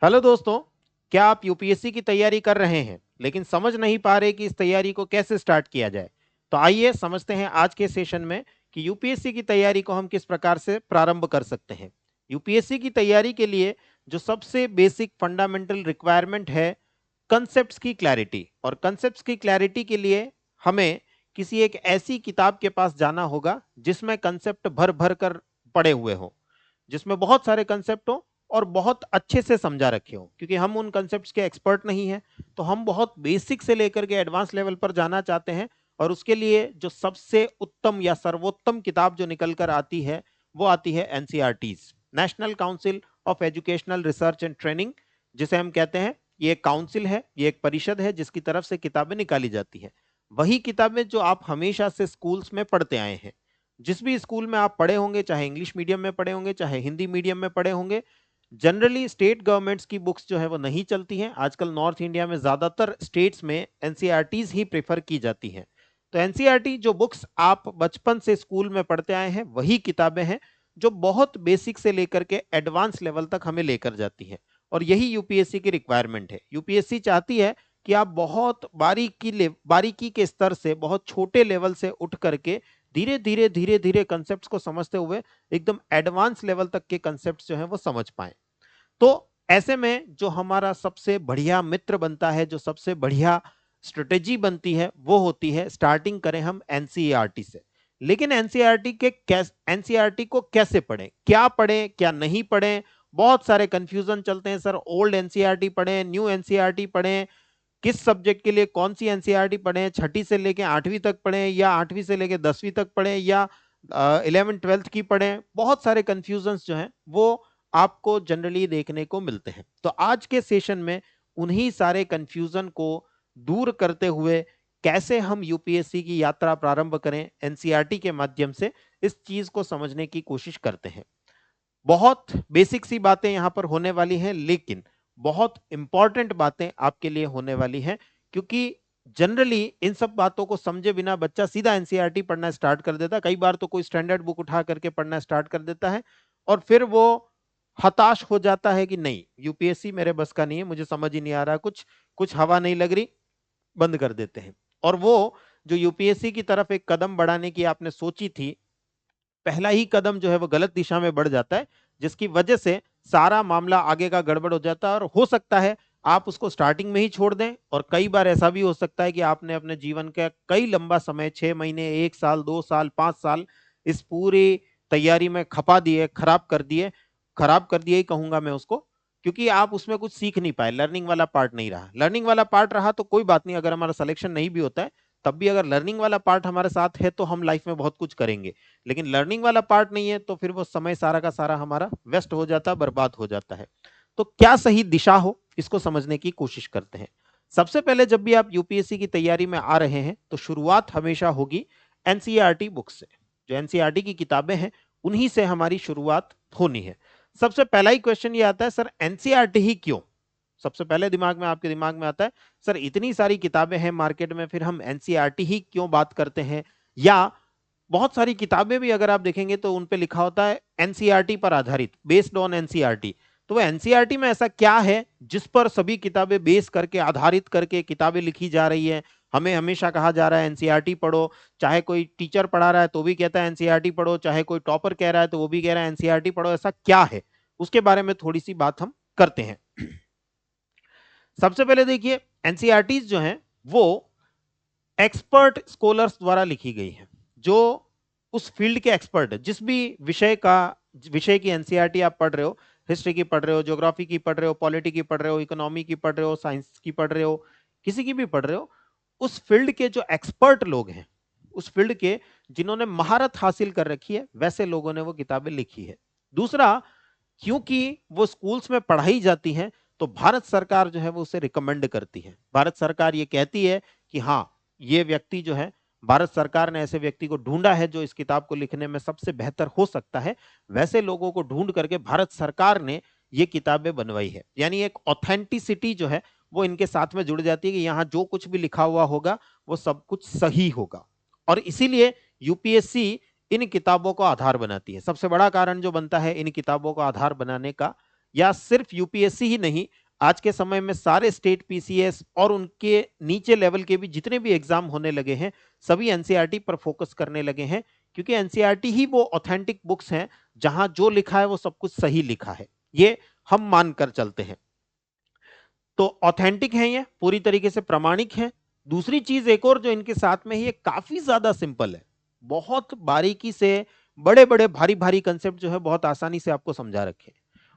Hello दोस्तों, क्या आप यूपीएससी की तैयारी कर रहे हैं लेकिन समझ नहीं पा रहे कि इस तैयारी को कैसे स्टार्ट किया जाए? तो आइए समझते हैं आज के सेशन में कि यूपीएससी की तैयारी को हम किस प्रकार से प्रारंभ कर सकते हैं। यूपीएससी की तैयारी के लिए जो सबसे बेसिक फंडामेंटल रिक्वायरमेंट है, कंसेप्ट्स की क्लैरिटी। और कंसेप्ट्स की क्लैरिटी के लिए हमें किसी एक ऐसी किताब के पास जाना होगा जिसमें कंसेप्ट भर भर कर पड़े हुए हों, जिसमें बहुत सारे कंसेप्ट हो और बहुत अच्छे से समझा रखे हो। क्योंकि हम उन कंसेप्ट्स के एक्सपर्ट नहीं हैं, तो हम बहुत बेसिक से लेकर के एडवांस लेवल पर जाना चाहते हैं। और उसके लिए जो सबसे उत्तम या सर्वोत्तम किताब जो निकल कर आती है वो आती है NCERTs, national council of educational research and training, जिसे हम कहते हैं। ये एक काउंसिल है, ये एक परिषद है जिसकी तरफ से किताबें निकाली जाती है। वही किताबें जो आप हमेशा से स्कूल्स में पढ़ते आए हैं। जिस भी स्कूल में आप पढ़े होंगे, चाहे इंग्लिश मीडियम में पढ़े होंगे चाहे हिंदी मीडियम में पढ़े होंगे, जनरली स्टेट गवर्नमेंट्स की बुक्स जो है वो नहीं चलती हैं। आजकल नॉर्थ इंडिया में ज्यादातर स्टेट्स में एनसीईआरटीज ही प्रेफर की जाती हैं। तो एनसीईआरटी जो बुक्स आप बचपन से स्कूल में पढ़ते आए हैं वही किताबें हैं जो बहुत बेसिक से लेकर के एडवांस लेवल तक हमें लेकर जाती हैं। और यही यूपीएससी की रिक्वायरमेंट है। यूपीएससी चाहती है कि आप बहुत बारीकी के स्तर से, बहुत छोटे लेवल से उठ करके धीरे धीरे कंसेप्ट्स को समझते हुए एकदम एडवांस लेवल तक के कंसेप्ट्स जो है वो समझ पाए। तो ऐसे में जो हमारा सबसे बढ़िया मित्र बनता है, जो सबसे बढ़िया स्ट्रेटेजी बनती है, वो होती है स्टार्टिंग करें हम एनसीईआरटी से। लेकिन एनसीईआरटी को कैसे पढ़ें, क्या पढ़ें क्या नहीं पढ़ें? बहुत सारे कंफ्यूजन चलते हैं। सर, ओल्ड एनसीईआरटी पढ़ें, न्यू एनसीईआरटी पढ़ें, किस सब्जेक्ट के लिए कौन सी एनसीईआरटी पढ़ें, छठी से लेके आठवीं तक पढ़ें या आठवीं से लेके 10वीं तक पढ़ें या 11th 12th की पढ़ें? बहुत सारे कंफ्यूजन्स जो हैं वो आपको जनरली देखने को मिलते हैं। तो आज के सेशन में उन्हीं सारे कंफ्यूजन को दूर करते हुए कैसे हम यूपीएससी की यात्रा प्रारंभ करें एनसीईआरटी के माध्यम से, इस चीज को समझने की कोशिश करते हैं। बहुत बेसिक सी बातें यहां पर होने वाली हैं, लेकिन बहुत इंपॉर्टेंट बातें आपके लिए होने वाली हैं। क्योंकि जनरली इन सब बातों को समझे बिना बच्चा सीधा एनसीईआरटी पढ़ना स्टार्ट कर देता है। कई बार तो कोई स्टैंडर्ड बुक उठा करके पढ़ना स्टार्ट कर देता है और फिर वो हताश हो जाता है कि नहीं, यूपीएससी मेरे बस का नहीं है, मुझे समझ ही नहीं आ रहा, कुछ कुछ हवा नहीं लग रही, बंद कर देते हैं। और वो जो यूपीएससी की तरफ एक कदम बढ़ाने की आपने सोची थी, पहला ही कदम जो है वो गलत दिशा में बढ़ जाता है, जिसकी वजह से सारा मामला आगे का गड़बड़ हो जाता है। और हो सकता है आप उसको स्टार्टिंग में ही छोड़ दें, और कई बार ऐसा भी हो सकता है कि आपने अपने जीवन का कई लंबा समय, 6 महीने, 1 साल, 2 साल, 5 साल इस पूरी तैयारी में खपा दिए, खराब कर दिए ही कहूंगा मैं उसको। क्योंकि आप उसमें कुछ सीख नहीं पाए, लर्निंग वाला पार्ट नहीं रहा। लर्निंग वाला पार्ट रहा तो कोई बात नहीं, अगर हमारा सिलेक्शन नहीं भी होता है तब भी अगर लर्निंग वाला पार्ट हमारे साथ है तो हम लाइफ में बहुत कुछ करेंगे। लेकिन लर्निंग वाला पार्ट नहीं है तो फिर वो समय सारा का सारा हमारा वेस्ट हो जाता है, बर्बाद हो जाता है। तो क्या सही दिशा हो, इसको समझने की कोशिश करते हैं। सबसे पहले जब भी आप यूपीएससी की तैयारी में आ रहे हैं तो शुरुआत हमेशा होगी एनसीईआरटी बुक से। जो एनसीईआरटी की किताबें हैं उन्हीं से हमारी शुरुआत होनी है। सबसे पहला ही क्वेश्चन ये आता है, सर एनसीईआरटी ही क्यों? सबसे पहले आपके दिमाग में आता है, सर इतनी सारी किताबें हैं मार्केट में, फिर हम एनसीईआरटी ही क्यों बात करते हैं? या बहुत सारी किताबें भी अगर आप देखेंगे तो उन पे लिखा होता है एनसीईआरटी पर आधारित, बेस्ड ऑन एनसीईआरटी। तो वो एनसीईआरटी में ऐसा क्या है जिस पर सभी किताबें बेस करके, आधारित करके किताबें लिखी जा रही है? हमें हमेशा कहा जा रहा है एनसीईआरटी पढ़ो, चाहे कोई टीचर पढ़ा रहा है तो भी कहता है एनसीईआरटी पढ़ो, चाहे कोई टॉपर कह रहा है तो वो भी कह रहा है एनसीईआरटी पढ़ो। ऐसा क्या है, उसके बारे में थोड़ी सी बात हम करते हैं। सबसे पहले देखिए, एनसीईआरटीज जो हैं वो एक्सपर्ट स्कॉलर्स द्वारा लिखी गई है, जो उस फील्ड के एक्सपर्ट है। जिस भी विषय की एनसीईआरटी आप पढ़ रहे हो, हिस्ट्री की पढ़ रहे हो, ज्योग्राफी की पढ़ रहे हो, पॉलिटी की पढ़ रहे हो, इकोनॉमी की पढ़ रहे हो, साइंस की पढ़ रहे हो, किसी की भी पढ़ रहे हो, उस फील्ड के जो एक्सपर्ट लोग हैं, उस फील्ड के जिन्होंने महारत हासिल कर रखी है, वैसे लोगों ने वो किताबें लिखी है। दूसरा, क्योंकि वो स्कूल्स में पढ़ाई जाती हैं तो भारत सरकार जो है वो उसे रिकमेंड करती है। भारत सरकार ये कहती है कि हाँ, ये व्यक्ति जो है, भारत सरकार ने ऐसे व्यक्ति को ढूंढा है जो इस किताब को लिखने में सबसे बेहतर हो सकता है। वैसे लोगों को ढूंढ करके भारत सरकार ने ये किताबें बनवाई है। यानी एक ऑथेंटिसिटी जो है वो इनके साथ में जुड़ जाती है कि यहाँ जो कुछ भी लिखा हुआ होगा वो सब कुछ सही होगा। और इसीलिए यूपीएससी इन किताबों को आधार बनाती है। सबसे बड़ा कारण जो बनता है इन किताबों को आधार बनाने का, या सिर्फ यूपीएससी ही नहीं, आज के समय में सारे स्टेट पीसीएस और उनके नीचे लेवल के भी जितने भी एग्जाम होने लगे हैं, सभी एनसीईआरटी पर फोकस करने लगे हैं, क्योंकि एनसीईआरटी ही वो ऑथेंटिक बुक्स हैं जहां जो लिखा है वो सब कुछ सही लिखा है, ये हम मानकर चलते हैं। तो ऑथेंटिक है, ये पूरी तरीके से प्रामाणिक है। दूसरी चीज एक और जो इनके साथ में, ये काफी ज्यादा सिंपल है, बहुत बारीकी से बड़े बड़े भारी भारी कंसेप्ट जो है बहुत आसानी से आपको समझा रखे।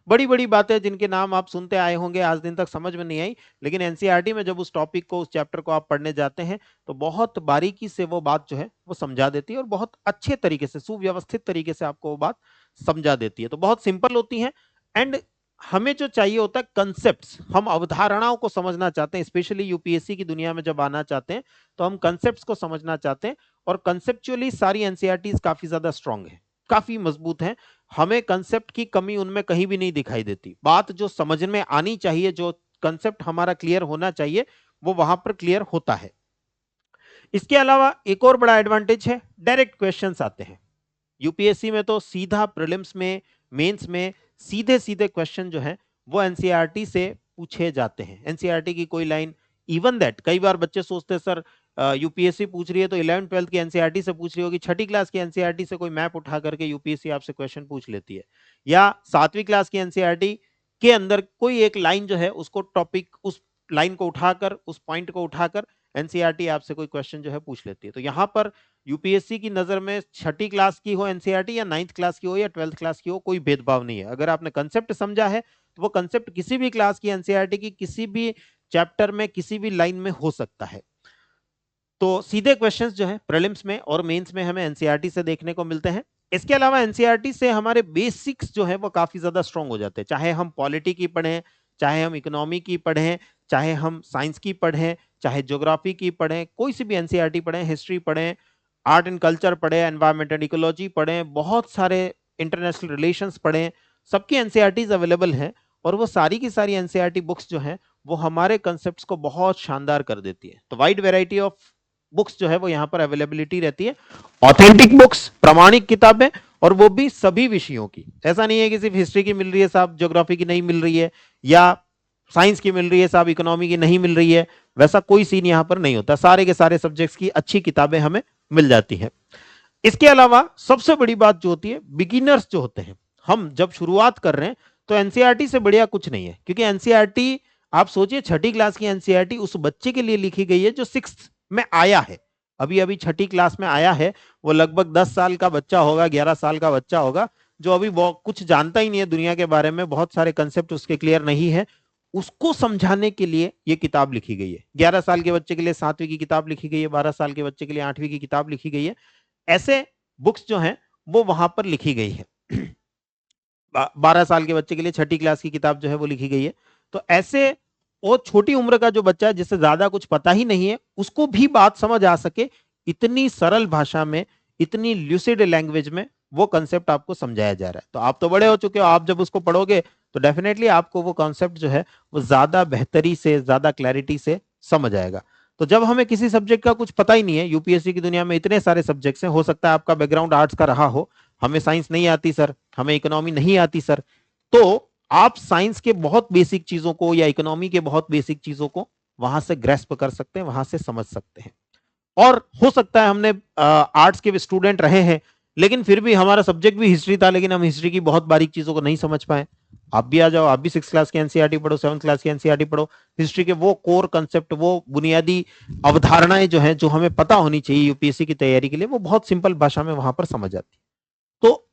बड़ी बड़ी बातें जिनके नाम आप सुनते आए होंगे, आज दिन तक समझ में नहीं आई, लेकिन एनसीईआरटी में जब उस टॉपिक को, उस चैप्टर को आप पढ़ने जाते हैं तो बहुत बारीकी से वो बात जो है वो समझा देती है, और बहुत अच्छे तरीके से, सुव्यवस्थित तरीके से आपको वो बात समझा देती है। तो बहुत सिंपल होती है। एंड हमें जो चाहिए होता है कंसेप्ट्स, हम अवधारणाओं को समझना चाहते हैं, स्पेशली यूपीएससी की दुनिया में जब आना चाहते हैं तो हम कंसेप्ट्स को समझना चाहते हैं, और कंसेप्चुअली सारी एनसीईआरटीज काफी ज्यादा स्ट्रांग है, काफी मजबूत है। हमें कंसेप्ट की कमी उनमें कहीं भी नहीं दिखाई देती। बात जो समझ में आनी चाहिए, जो कंसेप्ट हमारा क्लियर होना चाहिए, वो वहां पर क्लियर होता है। इसके अलावा एक और बड़ा एडवांटेज है, डायरेक्ट क्वेश्चंस आते हैं यूपीएससी में। तो सीधा प्रीलिम्स में, मेंस में सीधे सीधे क्वेश्चन जो है वो एनसीईआरटी से पूछे जाते हैं। एनसीईआरटी की कोई लाइन, इवन दैट कई बार बच्चे सोचते हैं सर यूपीएससी पूछ रही है तो 11th 12th की एनसीईआरटी से पूछ रही होगी, छठी क्लास की एनसीईआरटी से कोई मैप उठा करके यूपीएससी आपसे क्वेश्चन पूछ लेती है, या 7वीं क्लास की एनसीईआरटी के अंदर कोई एक लाइन जो है उसको टॉपिक, उस लाइन को उठाकर, उस पॉइंट को उठाकर एनसीईआरटी आपसे कोई क्वेश्चन जो है पूछ लेती है। तो यहां पर यूपीएससी की नजर में छठी क्लास की हो एनसीईआरटी, या 9th क्लास की हो या 12th क्लास की हो, कोई भेदभाव नहीं है। अगर आपने कंसेप्ट समझा है तो वो कंसेप्ट किसी भी क्लास की एनसीईआरटी की किसी भी चैप्टर में, किसी भी लाइन में हो सकता है। तो सीधे क्वेश्चंस जो है प्रीलिम्स में और मेंस में हमें एनसीईआरटी से देखने को मिलते हैं। इसके अलावा एनसीईआरटी से हमारे बेसिक्स जो है वो काफी ज्यादा स्ट्रांग हो जाते हैं, चाहे हम पॉलिटी की पढ़ें, चाहे हम इकोनॉमी की पढ़ें, चाहे हम साइंस की पढ़ें, चाहे ज्योग्राफी की पढ़ें, कोई सी भी एनसीईआरटी पढ़ें, हिस्ट्री पढ़ें, आर्ट एंड कल्चर पढ़ें, एनवायरमेंट एंड इकोलॉजी पढ़ें, बहुत सारे इंटरनेशनल रिलेशंस पढ़ें, सबकी एनसीईआरटीज अवेलेबल हैं। और वो सारी की सारी एनसीईआरटी बुक्स जो हैं वो हमारे कंसेप्ट्स को बहुत शानदार कर देती है। तो वाइड वैरायटी ऑफ बुक्स जो है वो यहाँ पर अवेलेबिलिटी रहती है, ऑथेंटिक बुक्स, प्रामाणिक किताबें, और वो भी सभी विषयों की। ऐसा नहीं है कि सिर्फ हिस्ट्री की मिल रही है साहब, ज्योग्राफी की नहीं मिल रही है, या साइंस की मिल रही है साहब, इकोनॉमी की नहीं मिल रही है, वैसा कोई सीन यहाँ पर नहीं होता। सारे के सारे सब्जेक्ट्स की अच्छी किताबें हमें मिल जाती हैं। इसके अलावा सबसे बड़ी बात जो होती है, बिगिनर्स जो होते हैं, हम जब शुरुआत कर रहे हैं तो एनसीईआरटी से बढ़िया कुछ नहीं है, क्योंकि एनसीईआरटी, आप सोचिए छठी क्लास की एनसीईआरटी उस बच्चे के लिए लिखी गई है जो 6th में आया है, अभी अभी छठी क्लास में आया है। वो लगभग 10 साल का बच्चा होगा, 11 साल का बच्चा होगा, जो अभी वो कुछ जानता ही नहीं है दुनिया के बारे में, बहुत सारे कंसेप्ट उसके क्लियर नहीं है। उसको समझाने के लिए ये किताब लिखी गई है। 11 साल के बच्चे के लिए 7वीं की किताब लिखी गई है, 12 साल के बच्चे के लिए 8वीं की किताब लिखी गई है। ऐसे बुक्स जो हैं वो वहां पर लिखी गई है। 12 साल के बच्चे के लिए छठी क्लास की किताब जो है वो लिखी गई है। तो ऐसे, वो छोटी उम्र का जो बच्चा है जिससे ज्यादा कुछ पता ही नहीं है, उसको भी बात समझ आ सके, इतनी सरल भाषा में, इतनी ल्यूसिड लैंग्वेज में वो कंसेप्ट आपको समझाया जा रहा है। तो आप तो बड़े हो चुके हो, आप जब उसको पढ़ोगे तो डेफिनेटली आपको वो कॉन्सेप्ट जो है वो ज्यादा बेहतरी से, ज्यादा क्लैरिटी से समझ आएगा। तो जब हमें किसी सब्जेक्ट का कुछ पता ही नहीं है, यूपीएससी की दुनिया में इतने सारे सब्जेक्ट्स हैं, हो सकता है आपका बैकग्राउंड आर्ट्स का रहा हो, हमें साइंस नहीं आती सर, हमें इकोनॉमी नहीं आती सर, तो आप साइंस के बहुत बेसिक चीजों को या इकोनॉमी के बहुत बेसिक चीजों को वहां से ग्रेस्प कर सकते हैं, वहां से समझ सकते हैं। और हो सकता है हमने आर्ट्स के स्टूडेंट रहे हैं, लेकिन फिर भी हमारा सब्जेक्ट भी हिस्ट्री था, लेकिन हम हिस्ट्री की बहुत बारीक चीजों को नहीं समझ पाए। आप भी आ जाओ, आप भी 6th क्लास की एनसीईआरटी पढ़ो, 7th क्लास की एनसीईआरटी पढ़ो, हिस्ट्री के वो कोर कंसेप्ट, वो बुनियादी अवधारणाएं जो हैं, जो हमें पता होनी चाहिए यूपीएससी की तैयारी के लिए, वो बहुत सिंपल भाषा में वहां पर समझ आती है। तो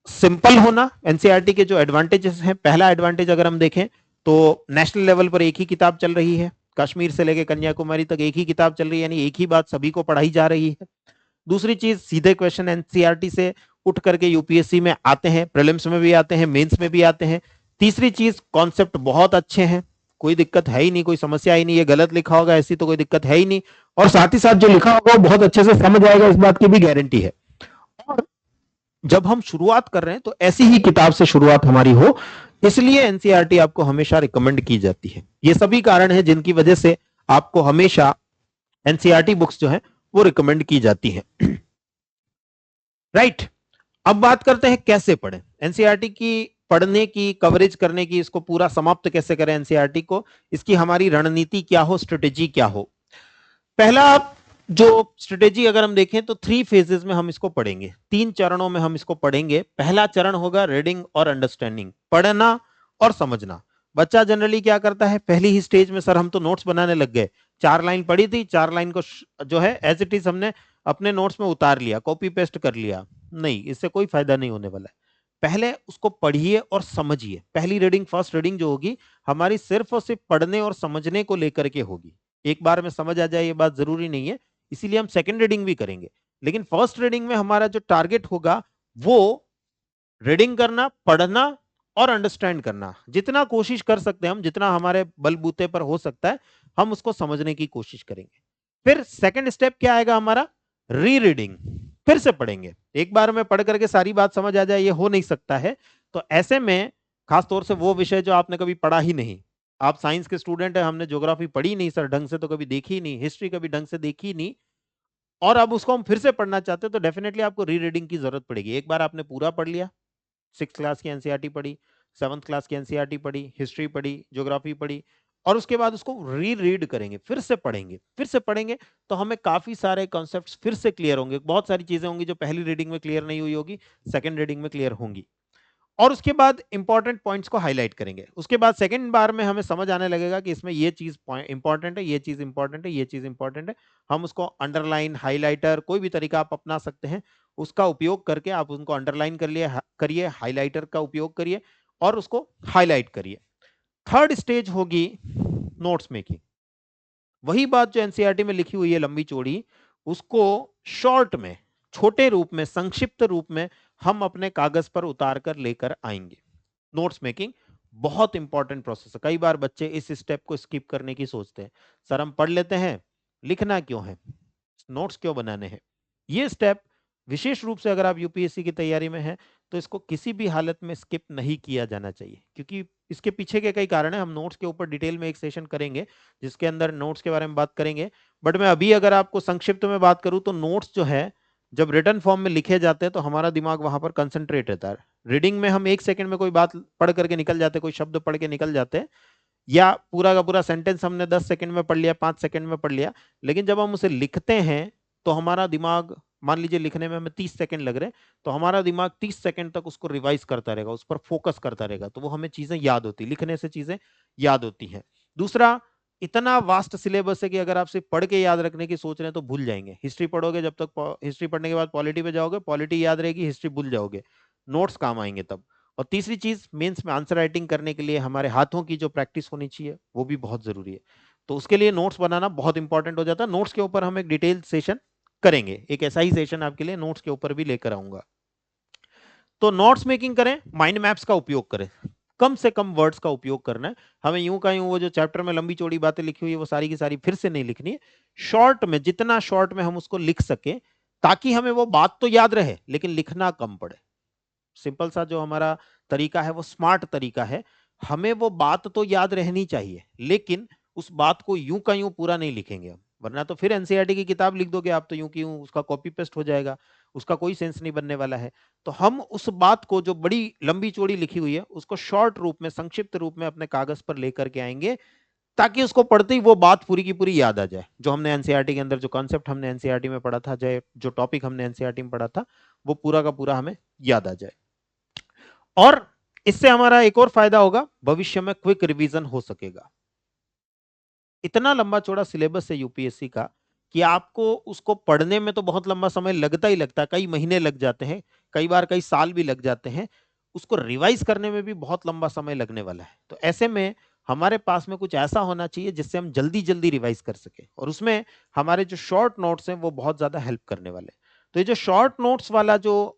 सिंपल होना एनसीईआरटी के जो एडवांटेजेस हैं, पहला एडवांटेज अगर हम देखें तो नेशनल लेवल पर एक ही किताब चल रही है, कश्मीर से लेकर कन्याकुमारी तक एक ही किताब चल रही है, यानी एक ही बात सभी को पढ़ाई जा रही है। दूसरी चीज, सीधे क्वेश्चन एनसीईआरटी से उठ करके यूपीएससी में आते हैं, प्रीलिम्स में भी आते हैं, मेंस में भी आते हैं। तीसरी चीज, कॉन्सेप्ट बहुत अच्छे हैं, कोई दिक्कत है ही नहीं, कोई समस्या ही नहीं, ये गलत लिखा होगा ऐसी तो कोई दिक्कत है ही नहीं, और साथ ही साथ जो लिखा होगा वो बहुत अच्छे से समझ आएगा, इस बात की भी गारंटी है। और जब हम शुरुआत कर रहे हैं तो ऐसी ही किताब से शुरुआत हमारी हो, इसलिए एनसीईआरटी आपको हमेशा रिकमेंड की जाती है। ये सभी कारण हैं जिनकी वजह से आपको हमेशा एनसीईआरटी बुक्स जो है वो रिकमेंड की जाती है। राइट, अब बात करते हैं कैसे पढ़ें। एनसीईआरटी की पढ़ने की, कवरेज करने की, इसको पूरा समाप्त कैसे करें एनसीईआरटी को, इसकी हमारी रणनीति क्या हो, स्ट्रेटेजी क्या हो। पहला जो स्ट्रेटेजी अगर हम देखें तो 3 फेजेस में हम इसको पढ़ेंगे, 3 चरणों में हम इसको पढ़ेंगे। पहला चरण होगा रीडिंग और अंडरस्टैंडिंग, पढ़ना और समझना। बच्चा जनरली क्या करता है, पहली ही स्टेज में सर हम तो नोट्स बनाने लग गए, 4 लाइन पढ़ी थी, 4 लाइन को जो है एज इट इज हमने अपने नोट्स में उतार लिया, कॉपी पेस्ट कर लिया। नहीं, इससे कोई फायदा नहीं होने वाला है। पहले उसको पढ़िए और समझिए। पहली रीडिंग, फर्स्ट रीडिंग जो होगी हमारी सिर्फ और सिर्फ पढ़ने और समझने को लेकर के होगी। एक बार में समझ आ जाए ये बात जरूरी नहीं है, इसीलिए हम सेकंड रीडिंग भी करेंगे। लेकिन फर्स्ट रीडिंग में हमारा जो टारगेट होगा वो रीडिंग करना, पढ़ना और अंडरस्टैंड करना। जितना कोशिश कर सकते हैं हम, जितना हमारे बलबूते पर हो सकता है, हम उसको समझने की कोशिश करेंगे। फिर सेकंड स्टेप क्या आएगा हमारा, री रीडिंग। फिर से पढ़ेंगे। एक बार में पढ़ करके सारी बात समझ आ जाए ये हो नहीं सकता है। तो ऐसे में खासतौर से वो विषय जो आपने कभी पढ़ा ही नहीं, आप साइंस के स्टूडेंट हैं, हमने ज्योग्राफी पढ़ी नहीं सर ढंग से, तो कभी देखी ही नहीं, हिस्ट्री कभी ढंग से देखी नहीं, और अब उसको हम फिर से पढ़ना चाहते हैं, तो डेफिनेटली आपको री रीडिंग की जरूरत पड़ेगी। एक बार आपने पूरा पढ़ लिया, 6th क्लास की एनसीईआरटी पढ़ी, 7th क्लास की एनसीईआरटी पढ़ी, हिस्ट्री पढ़ी, ज्योग्राफी पढ़ी, और उसके बाद उसको री रीड करेंगे, फिर से पढ़ेंगे। फिर से पढ़ेंगे तो हमें काफी सारे कॉन्सेप्ट्स फिर से क्लियर होंगे। बहुत सारी चीजें होंगी जो पहली रीडिंग में क्लियर नहीं हुई होगी, सेकंड रीडिंग में क्लियर होंगी। और उसके बाद इंपॉर्टेंट पॉइंट्स को हाईलाइट करेंगे। उसके बाद सेकंड बार में हमें समझ आने लगेगा कि इसमें ये चीज इंपॉर्टेंट है, ये चीज इंपॉर्टेंट है, ये चीज इंपॉर्टेंट है। हम उसको अंडरलाइन, हाईलाइटर, कोई भी तरीका आप अपना सकते हैं, उसका उपयोग करके आप उनको अंडरलाइन कर लिए करिए, हाईलाइटर का उपयोग करिए और उसको हाईलाइट करिए। थर्ड स्टेज होगी नोट्स मेकिंग। वही बात जो एनसीईआरटी में लिखी हुई है लंबी चौड़ी, उसको शॉर्ट में, छोटे रूप में, संक्षिप्त रूप में हम अपने कागज पर उतार कर लेकर आएंगे। नोट्स मेकिंग बहुत इंपॉर्टेंट प्रोसेस है। कई बार बच्चे इस स्टेप को स्किप करने की सोचते हैं, सर हम पढ़ लेते हैं, लिखना क्यों है, नोट्स क्यों बनाने हैं। ये स्टेप विशेष रूप से अगर आप यूपीएससी की तैयारी में हैं तो इसको किसी भी हालत में स्किप नहीं किया जाना चाहिए, क्योंकि इसके पीछे के कई कारण है। हम नोट्स के ऊपर डिटेल में एक सेशन करेंगे जिसके अंदर नोट्स के बारे में बात करेंगे, बट मैं अभी अगर आपको संक्षिप्त में बात करूं तो नोट्स जो है जब रिटन फॉर्म में लिखे जाते हैं तो हमारा दिमाग वहां पर कंसंट्रेट रहता है। रीडिंग में हम एक सेकंड में कोई बात पढ़ करके निकल जाते हैं, कोई शब्द पढ़ के निकल जाते हैं, या पूरा का पूरा सेंटेंस हमने 10 सेकंड में पढ़ लिया, 5 सेकंड में पढ़ लिया। लेकिन जब हम उसे लिखते हैं तो हमारा दिमाग, मान लीजिए लिखने में हमें 30 सेकंड लग रहे हैं, तो हमारा दिमाग 30 सेकंड तक उसको रिवाइज करता रहेगा, उस पर फोकस करता रहेगा, तो वो हमें चीजें याद होती, लिखने से चीजें याद होती हैं। दूसरा, इतना वास्ट सिलेबस है कि अगर आप सिर्फ पढ़ के याद रखने की सोच रहे हैं तो भूल जाएंगे। हिस्ट्री पढ़ोगे, जब तक हिस्ट्री पढ़ने के बाद पॉलिटी पे जाओगे, पॉलिटी याद रहेगी, हिस्ट्री भूल जाओगे, नोट्स काम आएंगे तब। और तीसरी चीज, मेंस में आंसर राइटिंग करने के लिए हमारे हाथों की जो प्रैक्टिस होनी चाहिए वो भी बहुत जरूरी है। तो उसके लिए नोट्स बनाना बहुत इंपॉर्टेंट हो जाता है। नोट्स के ऊपर हम एक डिटेल सेशन करेंगे, एक ऐसा ही सेशन आपके लिए नोट्स के ऊपर भी लेकर आऊंगा। तो नोट्स मेकिंग करें, माइंड मैप्स का उपयोग करें, कम से कम वर्ड्स का उपयोग करना है। हमें यूं का यूं वो जो चैप्टर में लंबी चौड़ी बातें लिखी हुई है वो सारी की सारी फिर से नहीं लिखनी है। शॉर्ट में, जितना शॉर्ट में हम उसको लिख सके, ताकि हमें वो बात तो याद रहे लेकिन लिखना कम पड़े। सिंपल सा जो हमारा तरीका है वो स्मार्ट तरीका है। हमें वो बात तो याद रहनी चाहिए लेकिन उस बात को यूं का यूं पूरा नहीं लिखेंगे हम, वरना तो फिर एनसीईआरटी की किताब लिख दोगे आप तो यूं की यूं, उसका कॉपी पेस्ट हो जाएगा, उसका कोई सेंस नहीं बनने वाला है। तो हम उस बात को जो बड़ी लंबी चौड़ी लिखी हुई है उसको शॉर्ट रूप में, संक्षिप्त रूप में अपने कागज पर लेकर के आएंगे, ताकि उसको पढ़ते ही वो बात पूरी की पूरी याद आ जाए, जो हमने एनसीईआरटी के अंदर, जो कॉन्सेप्ट हमने एनसीईआरटी में पढ़ा था, जो टॉपिक हमने एनसीईआरटी में पढ़ा था, वो पूरा का पूरा हमें याद आ जाए। और इससे हमारा एक और फायदा होगा, भविष्य में क्विक रिवीजन हो सकेगा। इतना लंबा चौड़ा सिलेबस है यूपीएससी का कि आपको उसको पढ़ने में तो बहुत लंबा समय लगता ही लगता है, कई महीने लग जाते हैं, कई बार कई साल भी लग जाते हैं। उसको रिवाइज करने में भी बहुत लंबा समय लगने वाला है। तो ऐसे में हमारे पास में कुछ ऐसा होना चाहिए जिससे हम जल्दी जल्दी रिवाइज कर सके, और उसमें हमारे जो शॉर्ट नोट्स हैं वो बहुत ज्यादा हेल्प करने वाले हैं। तो ये जो शॉर्ट नोट्स वाला जो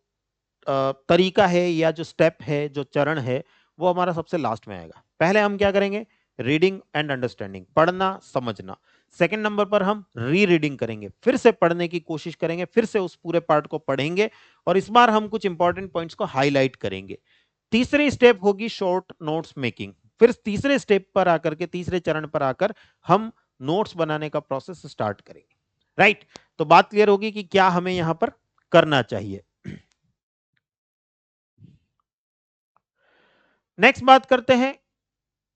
तरीका है या जो स्टेप है, जो चरण है, वो हमारा सबसे लास्ट में आएगा। पहले हम क्या करेंगे, रीडिंग एंड अंडरस्टैंडिंग, पढ़ना समझना। सेकंड नंबर पर हम री रीडिंग करेंगे, फिर से पढ़ने की कोशिश करेंगे, फिर से उस पूरे पार्ट को पढ़ेंगे, और इस बार हम कुछ इंपॉर्टेंट पॉइंट्स को हाईलाइट करेंगे। तीसरी स्टेप होगी शॉर्ट नोट्स मेकिंग। फिर तीसरे स्टेप पर आकर के, तीसरे चरण पर आकर हम नोट्स बनाने का प्रोसेस स्टार्ट करेंगे। राइट, तो बात क्लियर होगी कि क्या हमें यहां पर करना चाहिए। नेक्स्ट बात करते हैं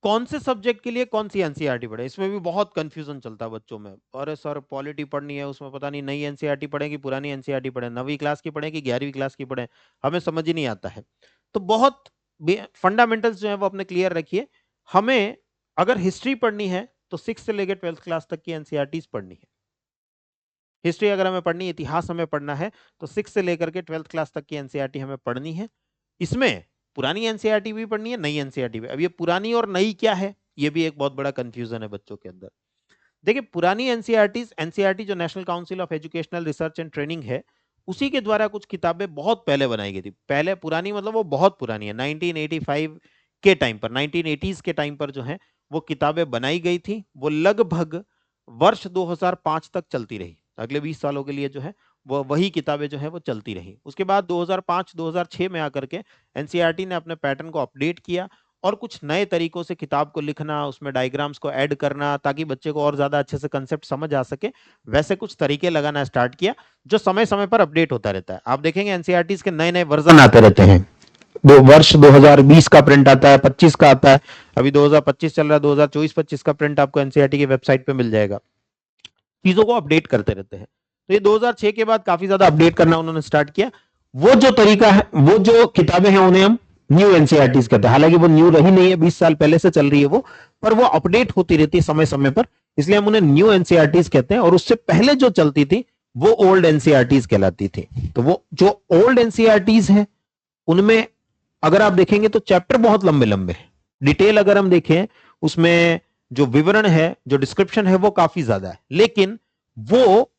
कौन से सब्जेक्ट के लिए कौन सी एनसीईआरटी पढ़े। इसमें भी बहुत कंफ्यूजन चलता है बच्चों में, अरे सर पॉलिटी पढ़नी है, उसमें पता नहीं नई एनसीईआरटी पढ़े कि पुरानी एनसीईआरटी पढ़े, 9वीं क्लास की पढ़े कि 11वीं क्लास की पढ़े, हमें समझ ही नहीं आता है। तो बहुत फंडामेंटल्स जो है वो अपने क्लियर रखिए। हमें अगर हिस्ट्री पढ़नी है तो 6 से लेकर 12th क्लास तक की एनसीईआरटी पढ़नी है। हिस्ट्री अगर हमें पढ़नी, इतिहास हमें पढ़ना है तो 6 से लेकर के 12th क्लास तक की एनसीईआरटी हमें पढ़नी है। इसमें पुरानी एनसीईआरटी भी पढ़नी है, नई एनसीईआरटी भी। अब ये पुरानी और नई क्या है, ये भी एक बहुत बड़ा कंफ्यूजन है बच्चों के अंदर। देखिए पुरानी एनसीईआरटी जो national council of educational research and training है, उसी के द्वारा कुछ किताबें बहुत पहले बनाई गई थी। पहले पुरानी मतलब वो बहुत पुरानी है, 1985 के टाइम पर, 1980s के टाइम पर जो है वो किताबें बनाई गई थी। वो लगभग वर्ष 2005 तक चलती रही, अगले 20 सालों के लिए जो है वो वही किताबें जो है वो चलती रही। उसके बाद 2005-2006 में आकर के एनसीईआरटी ने अपने पैटर्न को अपडेट किया और कुछ नए तरीकों से किताब को लिखना, उसमें डायग्राम्स को ऐड करना ताकि बच्चे को और ज्यादा अच्छे से कंसेप्ट समझ आ सके, वैसे कुछ तरीके लगाना स्टार्ट किया जो समय समय पर अपडेट होता रहता है। आप देखेंगे एनसीईआरटी के नए नए वर्जन आते रहते हैं। दो वर्ष 2020 का प्रिंट आता है, 25 का आता है, अभी 2025 चल रहा है, 2024-25 का प्रिंट आपको एनसीईआरटी की वेबसाइट पे मिल जाएगा। चीजों को अपडेट करते रहते हैं। तो ये 2006 के बाद काफी ज्यादा अपडेट करना उन्होंने स्टार्ट किया। वो जो तरीका है, वो जो किताबें हैं उन्हें हम न्यू एनसीईआरटी कहते हैं। हालांकि वो न्यू रही नहीं है, 20 साल पहले से चल रही है वो, पर वो अपडेट होती रहती है समय समय पर, इसलिए हम उन्हें न्यू एनसीईआरटी कहते हैं। और उससे पहले जो चलती थी वो ओल्ड एनसीईआरटी कहलाती थी। तो वो जो ओल्ड एनसीईआरटी है उनमें अगर आप देखेंगे तो चैप्टर बहुत लंबे लंबे हैं। डिटेल अगर हम देखें उसमें जो विवरण है, जो डिस्क्रिप्शन है वो काफी ज्यादा है, लेकिन वो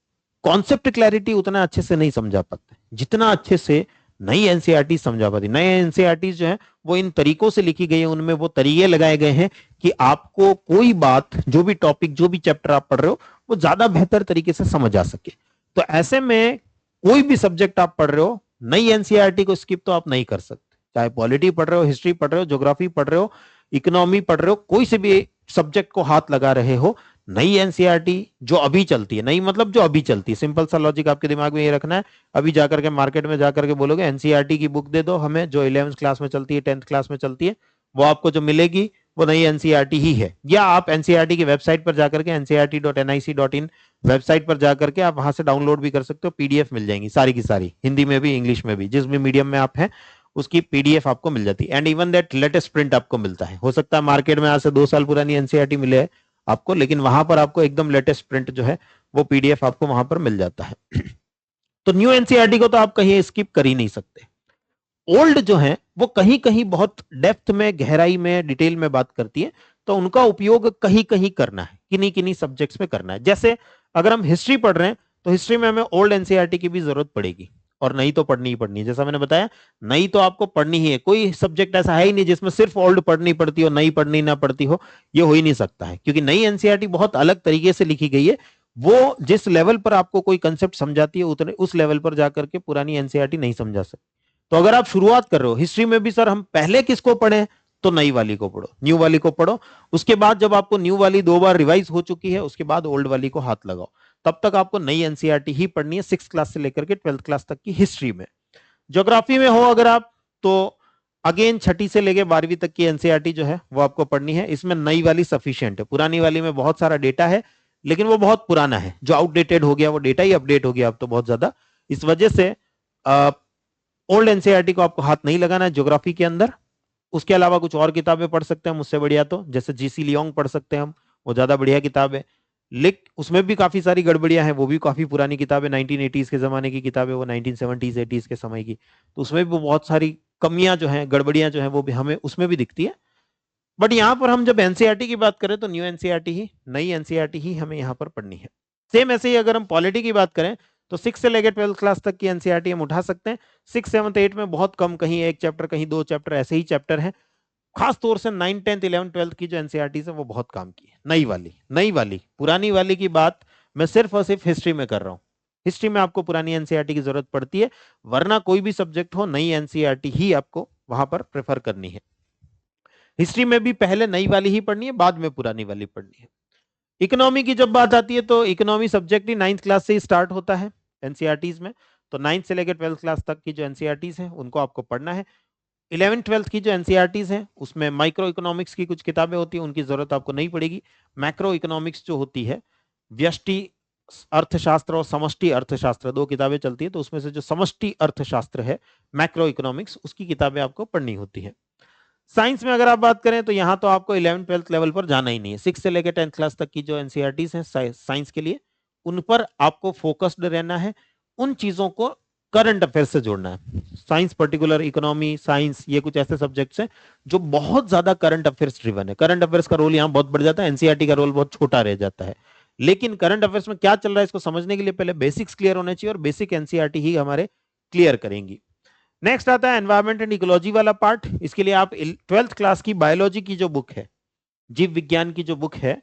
कॉन्सेप्ट क्लैरिटी उतना अच्छे से नहीं समझा पाते जितना अच्छे से नई एनसीईआरटी समझा पाती। नई एनसीईआरटी जो है वो इन तरीकों से लिखी गई है, उनमें वो तरीके लगाए गए हैं कि आपको कोई बात, जो भी टॉपिक, जो भी चैप्टर आप पढ़ रहे हो, वो ज्यादा बेहतर तरीके से समझ आ सके। तो ऐसे में कोई भी सब्जेक्ट आप पढ़ रहे हो, नई एनसीईआरटी को स्किप तो आप नहीं कर सकते। चाहे पॉलिटी पढ़ रहे हो, हिस्ट्री पढ़ रहे हो, ज्योग्राफी पढ़ रहे हो, इकोनॉमी पढ़ रहे हो, कोई से भी सब्जेक्ट को हाथ लगा रहे हो, नई एनसीईआरटी जो अभी चलती है, नई मतलब जो अभी चलती है, सिंपल सा लॉजिक आपके दिमाग में ये रखना है। अभी जाकर के मार्केट में जाकर के बोलोगे एनसीईआरटी की बुक दे दो हमें, जो 11th क्लास में चलती है, 10th क्लास में चलती है, वो आपको जो मिलेगी वो नई एनसीईआरटी ही है। या आप एनसीईआरटी की वेबसाइट पर जाकर के ncrt.nic.in वेबसाइट पर जाकर के आप वहां से डाउनलोड भी कर सकते हो, पीडीएफ मिल जाएंगी सारी की सारी, हिंदी में भी इंग्लिश में भी, जिस भी मीडियम में आप हैं उसकी पीडीएफ आपको मिल जाती है। And even that latest print आपको मिलता है। हो सकता है मार्केट में आज से 2 साल पुरानी एनसीईआरटी मिले आपको, लेकिन वहां पर आपको एकदम लेटेस्ट प्रिंट जो है वो पीडीएफ आपको वहां पर मिल जाता है। तो न्यू एनसीईआरटी को तो आप कहीं स्किप कर ही नहीं सकते। ओल्ड जो है वो कहीं कहीं बहुत डेप्थ में, गहराई में, डिटेल में बात करती है, तो उनका उपयोग कहीं कहीं करना है, किन्हीं किन्हीं सब्जेक्ट्स में करना है। जैसे अगर हम हिस्ट्री पढ़ रहे हैं तो हिस्ट्री में हमें ओल्ड एनसीईआरटी की भी जरूरत पड़ेगी, और नई तो पढ़नी ही पढ़नी है। जैसा मैंने बताया, नई तो आपको पढ़नी ही है, कोई सब्जेक्ट ऐसा है ही नहीं जिसमें सिर्फ ओल्ड पढ़नी पड़ती हो, नई पढ़नी ना पड़ती हो, ये हो ही नहीं सकता है, क्योंकि नई एनसीईआरटी बहुत अलग तरीके से लिखी गई है। वो जिस लेवल पर आपको कोई कंसेप्ट समझाती है, उतने उस लेवल पर जाकर के पुरानी एनसीईआरटी नहीं समझा सकती। तो अगर आप शुरुआत कर रहे हो हिस्ट्री में भी, सर हम पहले किसको पढ़े, तो नई वाली को पढ़ो, न्यू वाली को पढ़ो। उसके बाद जब आपको न्यू वाली 2 बार रिवाइज हो चुकी है, उसके बाद ओल्ड वाली को हाथ लगाओ। तब तक आपको नई एनसीईआरटी ही पढ़नी है, 6th क्लास से लेकर के 12th क्लास तक की हिस्ट्री में। ज्योग्राफी में हो अगर आप, तो अगेन 6ठी से लेकर 12वीं तक की एनसीईआरटी जो है वो आपको पढ़नी है। इसमें नई वाली सफिशियंट है, पुरानी वाली में बहुत सारा डेटा है लेकिन वो बहुत पुराना है, जो आउटडेटेड हो गया वो डेटा ही अपडेट हो गया अब तो बहुत ज्यादा। इस वजह से ओल्ड एनसीईआरटी को आपको हाथ नहीं लगाना है ज्योग्राफी के अंदर। उसके अलावा कुछ और किताबें पढ़ सकते हैं मुझसे बढ़िया, तो जैसे जीसी लियोंग पढ़ सकते हैं हम, वो ज्यादा बढ़िया किताब है। लेकिन उसमें भी काफी सारी गड़बड़ियां हैं, वो भी काफी पुरानी किताब है, 1980s के जमाने की किताब है वो, 1970s 80s के समय की। तो उसमें भी बहुत सारी कमियां जो हैं, गड़बड़ियां जो हैं, वो भी हमें उसमें भी दिखती है। बट यहाँ पर हम जब एनसीईआरटी की बात करें तो न्यू एनसीईआरटी ही, नई एनसीईआरटी ही हमें यहाँ पर पढ़नी है। सेम ऐसे ही अगर हम पॉलिटी की बात करें तो 6 से लेकर 12th क्लास तक की एनसीईआरटी हम उठा सकते हैं। 6, 7, 8 में बहुत कम, कहीं एक चैप्टर, कहीं 2 चैप्टर, ऐसे ही चैप्टर हैं। खास तौर से 9, 10, 11, 12 की जो एनसीईआरटी है वो बहुत काम की है। नई वाली पुरानी वाली की बात मैं सिर्फ और सिर्फ हिस्ट्री में कर रहा हूँ। हिस्ट्री में आपको पुरानी एनसीईआरटी की जरूरत पड़ती है, वरना कोई भी सब्जेक्ट हो, नई एनसीईआरटी ही आपको वहां पर प्रेफर करनी है। हिस्ट्री में भी पहले नई वाली ही पढ़नी है, बाद में पुरानी वाली पढ़नी है। इकोनॉमी की जब बात आती है तो इकोनॉमी सब्जेक्ट ही 9th क्लास से ही स्टार्ट होता है एनसीईआरटीज में। तो 9th से लेकर 12th क्लास तक की जो एनसीईआरटीज हैं उनको आपको पढ़ना है। 11th-12th की जो एनसीईआरटीज हैं उसमें माइक्रो इकोनॉमिक्स की कुछ किताबें होती हैं, उनकी जरूरत आपको नहीं पड़ेगी। मैक्रो इकोनॉमिक्स जो होती है, व्यष्टि अर्थशास्त्र और समष्टि अर्थशास्त्र, दो किताबें चलती है, तो उसमें से जो समष्टि अर्थशास्त्र है, मैक्रो इकोनॉमिक्स, उसकी किताबें आपको पढ़नी होती है। साइंस में अगर आप बात करें तो यहाँ तो आपको 11th-12th लेवल पर जाना ही नहीं है। 6 से लेकर 10th क्लास तक की जो एनसीईआरटीज हैं साइंस के लिए, उन पर आपको फोकस्ड रहना है, उन चीजों को करंट अफेयर से जोड़ना है। साइंस पर्टिकुलर, इकोनॉमी, साइंस, ये कुछ ऐसे सब्जेक्ट्स हैं जो बहुत ज्यादा करंट अफेयर्स ड्रिवन है। करंट अफेयर्स का रोल यहाँ बहुत बढ़ जाता है, एनसीईआरटी का रोल बहुत छोटा रह जाता है। लेकिन करंट अफेयर्स में क्या चल रहा है इसको समझने के लिए पहले बेसिक्स क्लियर होने चाहिए, और बेसिक एनसीईआरटी ही हमारे क्लियर करेंगी। नेक्स्ट आता है एनवायरमेंट एंड इकोलॉजी वाला पार्ट। इसके लिए आप 12th क्लास की बायोलॉजी की जो बुक है, जीव विज्ञान की जो बुक है,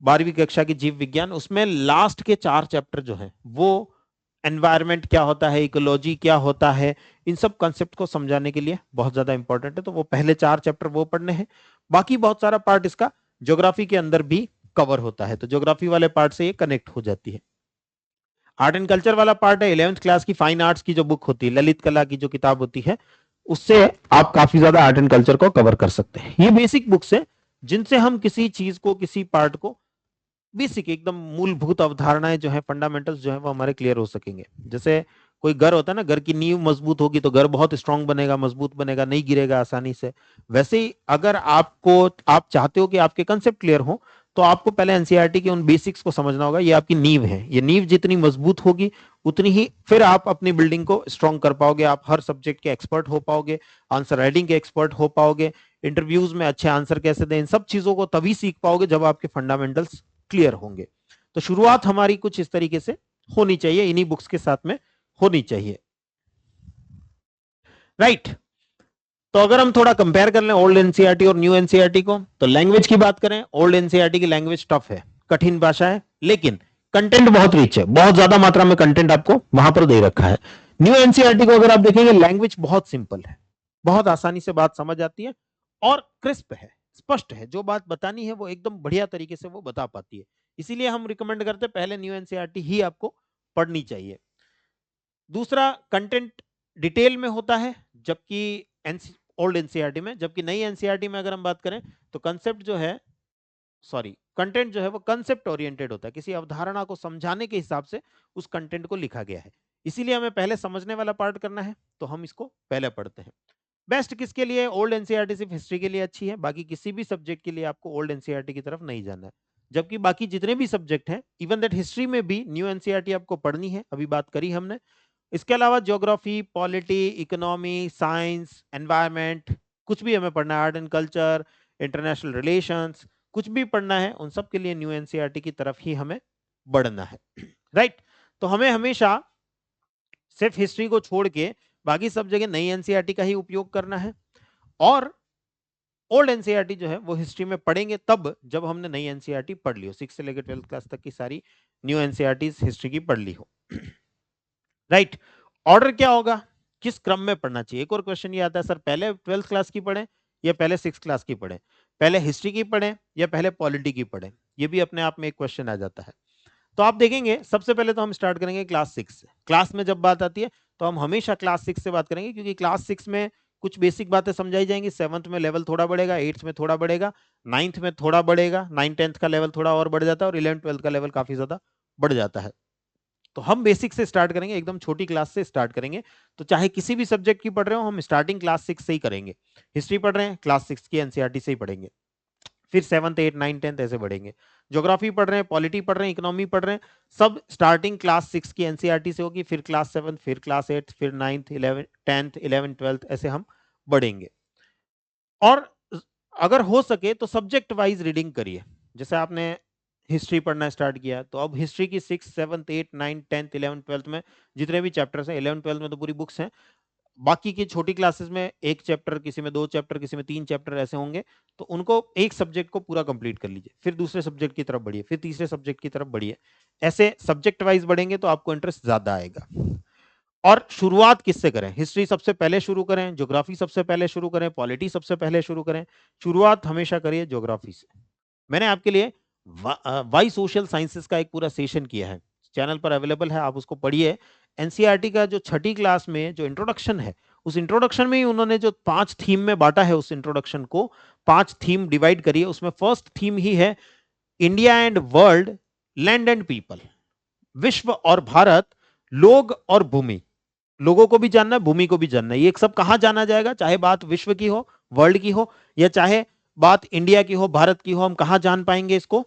12वीं कक्षा की जीव विज्ञान, उसमें लास्ट के 4 चैप्टर जो हैं वो एनवायरमेंट क्या होता है, इकोलॉजी क्या होता है, इन सब कंसेप्ट को समझाने के लिए बहुत ज्यादा इंपॉर्टेंट है। तो वो पहले 4 चैप्टर वो पढ़ने हैं। बाकी बहुत सारा पार्ट इसका ज्योग्राफी के अंदर भी कवर होता है, तो ज्योग्राफी वाले पार्ट से ये कनेक्ट हो जाती है। आर्ट एंड कल्चर वाला पार्ट है 11th क्लास की फाइन आर्ट्स की जो बुक होती है, ललित कला की जो किताब होती है, उससे आप काफी ज्यादा आर्ट एंड कल्चर को कवर कर सकते हैं। ये बेसिक बुक्स है जिनसे हम किसी चीज को, किसी पार्ट को, बेसिक एकदम मूलभूत अवधारणाएं जो है, फंडामेंटल्स जो है, वो हमारे क्लियर हो सकेंगे। जैसे कोई घर होता है ना, घर की नींव मजबूत होगी तो घर बहुत स्ट्रांग बनेगा, मजबूत बनेगा, नहीं गिरेगा आसानी से। वैसे ही अगर आप चाहते हो कि आपके कंसेप्ट क्लियर हो, तो आपको पहले एनसीईआरटी के उन बेसिक्स को समझना होगा। ये आपकी नींव है, ये नींव जितनी मजबूत होगी उतनी ही फिर आप अपनी बिल्डिंग को स्ट्रांग कर पाओगे, आप हर सब्जेक्ट के एक्सपर्ट हो पाओगे, आंसर राइटिंग के एक्सपर्ट हो पाओगे, इंटरव्यूज में अच्छे आंसर कैसे दें, इन सब चीजों को तभी सीख पाओगे जब आपके फंडामेंटल्स क्लियर होंगे। तो शुरुआत हमारी कुछ इस तरीके से होनी चाहिए, इन्हीं बुक्स के साथ में होनी चाहिए। राइट। तो अगर हम थोड़ा कंपेयर कर लें ओल्ड एनसीईआरटी और न्यू एनसीईआरटी को, तो लैंग्वेज की बात करें, ओल्ड एनसीईआरटी की लैंग्वेज टफ है, कठिन भाषा है, लेकिन कंटेंट बहुत रिच है, बहुत ज्यादा मात्रा में कंटेंट आपको वहां पर दे रखा है। न्यू एनसीईआरटी को अगर आप देखेंगे, लैंग्वेज बहुत सिंपल है, बहुत आसानी से बात समझ आती है, और क्रिस्प है, स्पष्ट है, जो बात बतानी है वो एकदम बढ़िया तरीके से वो बता पाती है। इसीलिए हम रिकमेंड करते हैं पहले न्यू एनसीईआरटी ही आपको पढ़नी चाहिए। दूसरा, कंटेंट डिटेल में होता है, जबकि ओल्ड एनसीईआरटी में, जबकि नई एनसीईआरटी में अगर हम बात करें तो कंसेप्ट जो है, सॉरी, कंटेंट जो है वो कंसेप्ट ओरिएंटेड होता है, किसी अवधारणा को समझाने के हिसाब से उस कंटेंट को लिखा गया है। इसीलिए हमें पहले समझने वाला पार्ट करना है, तो हम इसको पहले पढ़ते हैं। बेस्ट किसके लिए? ओल्ड एनसीईआरटी सिर्फ हिस्ट्री के लिए अच्छी है, बाकी किसी भी सब्जेक्ट के लिए आपको ओल्ड एनसीईआरटी की तरफ नहीं जाना है। जबकि बाकी जितने भी सब्जेक्ट हैं, इवन दैट हिस्ट्री में भी न्यू एनसीईआरटी आपको पढ़नी है, अभी बात करी हमने। इसके अलावा geography, polity, economy, science, environment, कुछ भी हमें पढ़ना है, art and culture, international relations, कुछ भी पढ़ना है, उन सब के लिए न्यू एनसीईआरटी की तरफ ही हमें बढ़ना है। राइट। तो हमें हमेशा सिर्फ हिस्ट्री को छोड़ के बाकी सब जगह नई एनसीईआरटी का ही उपयोग करना है, और ओल्ड एनसीईआरटी जो है वो हिस्ट्री में पढ़ेंगे तब जब हमने नई एनसीईआरटी पढ़ ली हो, 6 से लेकर 12th क्लास तक की सारी न्यू एनसीईआरटी हिस्ट्री की पढ़ ली हो। राइट। ऑर्डर क्या होगा, किस क्रम में पढ़ना चाहिए? एक और क्वेश्चन ये आता है, सर पहले 12th क्लास की पढ़ें या पहले 6 क्लास की पढ़ें, पहले हिस्ट्री की पढ़ें या पहले पॉलिटी की पढ़ें? ये भी अपने आप में एक क्वेश्चन आ जाता है। तो आप देखेंगे, सबसे पहले तो हम स्टार्ट करेंगे क्लास 6 से। क्लास में जब बात आती है तो हम हमेशा क्लास 6 से बात करेंगे, क्योंकि क्लास 6 में कुछ बेसिक बातें समझाई जाएंगी। 7th में लेवल थोड़ा बढ़ेगा, 8th में थोड़ा बढ़ेगा, 9th में थोड़ा बढ़ेगा, 9 10th का लेवल थोड़ा और बढ़ जाता है, और 11 12th का लेवल काफी ज्यादा बढ़ जाता है। तो हम बेसिक से स्टार्ट करेंगे, एकदम छोटी क्लास से स्टार्ट करेंगे। तो चाहे किसी भी सब्जेक्ट की पढ़ रहे हो, हम स्टार्टिंग क्लास 6 से ही करेंगे। हिस्ट्री पढ़ रहे हैं, क्लास 6 की एनसीईआरटी से ही पढ़ेंगे, फिर 7th 8 9 10th ऐसे बढ़ेंगे। ज्योग्राफी पढ़ रहे हैं, पॉलिटी पढ़ रहे हैं, इकोनॉमी पढ़ रहे हैं, सब स्टार्टिंग क्लास 6 की एनसीईआरटी से होगी, फिर क्लास 7, फिर क्लास 8, फिर 9th 11 10th 11 12th ऐसे हम बढ़ेंगे। और अगर हो सके तो सब्जेक्ट वाइज रीडिंग करिए। जैसे आपने हिस्ट्री पढ़ना स्टार्ट किया, तो अब हिस्ट्री की 6 7 8 9 10th 11 12th में जितने भी चैप्टर्स हैं, 11 12th में तो पूरी बुक्स हैं, बाकी की छोटी क्लासेस में एक चैप्टर, किसी में 2 चैप्टर, किसी में 3 चैप्टर ऐसे होंगे, तो उनको एक सब्जेक्ट को पूरा कंप्लीट कर लीजिए, फिर दूसरे सब्जेक्ट की तरफ बढ़िए, फिर तीसरे सब्जेक्ट की तरफ बढ़िए। ऐसे सब्जेक्ट वाइज बढ़ेंगे तो आपको इंटरेस्ट ज्यादा आएगा। और शुरुआत किससे करें? हिस्ट्री सबसे पहले शुरू करें, ज्योग्राफी सबसे पहले शुरू करें, पॉलिटी सबसे पहले शुरू करें? शुरुआत हमेशा करिए ज्योग्राफी से। मैंने आपके लिए वाई सोशल साइंसेस का एक पूरा सेशन किया है, चैनल पर अवेलेबल है, आप उसको पढ़िए। एनसीईआरटी का जो छठी क्लास में जो इंट्रोडक्शन है, उस इंट्रोडक्शन में ही उन्होंने जो 5 थीम में बांटा है, उस इंट्रोडक्शन को 5 थीम डिवाइड करी है। उसमें फर्स्ट थीम ही है India and world, land and people, विश्व और भारत, लोग और भूमि। लोगों को भी जानना है, भूमि को भी जानना है। ये सब कहां जाना जाएगा, चाहे बात विश्व की हो, वर्ल्ड की हो, या चाहे बात इंडिया की हो, भारत की हो, हम कहां जान पाएंगे इसको?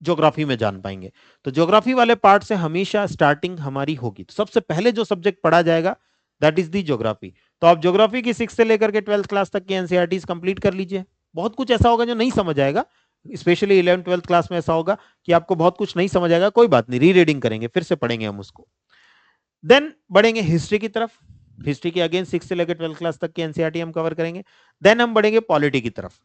ज्योग्राफी में जान पाएंगे। तो ज्योग्राफी वाले पार्ट से हमेशा स्टार्टिंग हमारी होगी। तो सबसे पहले जो सब्जेक्ट पढ़ा जाएगा दैट इज दी ज्योग्राफी। तो आप ज्योग्राफी की 6 से लेकर के 12th क्लास तक की एनसीईआरटीज कंप्लीट कर लीजिए। बहुत कुछ ऐसा होगा जो नहीं समझ आएगा, स्पेशली 11th 12th क्लास में ऐसा होगा कि आपको बहुत कुछ नहीं समझ आएगा, कोई बात नहीं, री रीडिंग करेंगे, फिर से पढ़ेंगे हम उसको। देन बढ़ेंगे हिस्ट्री की तरफ। हिस्ट्री की अगेन 6 से लेकर 12th क्लास तक की एनसीईआरटी हम कवर करेंगे। देन हम बढ़ेंगे पॉलिटी की तरफ।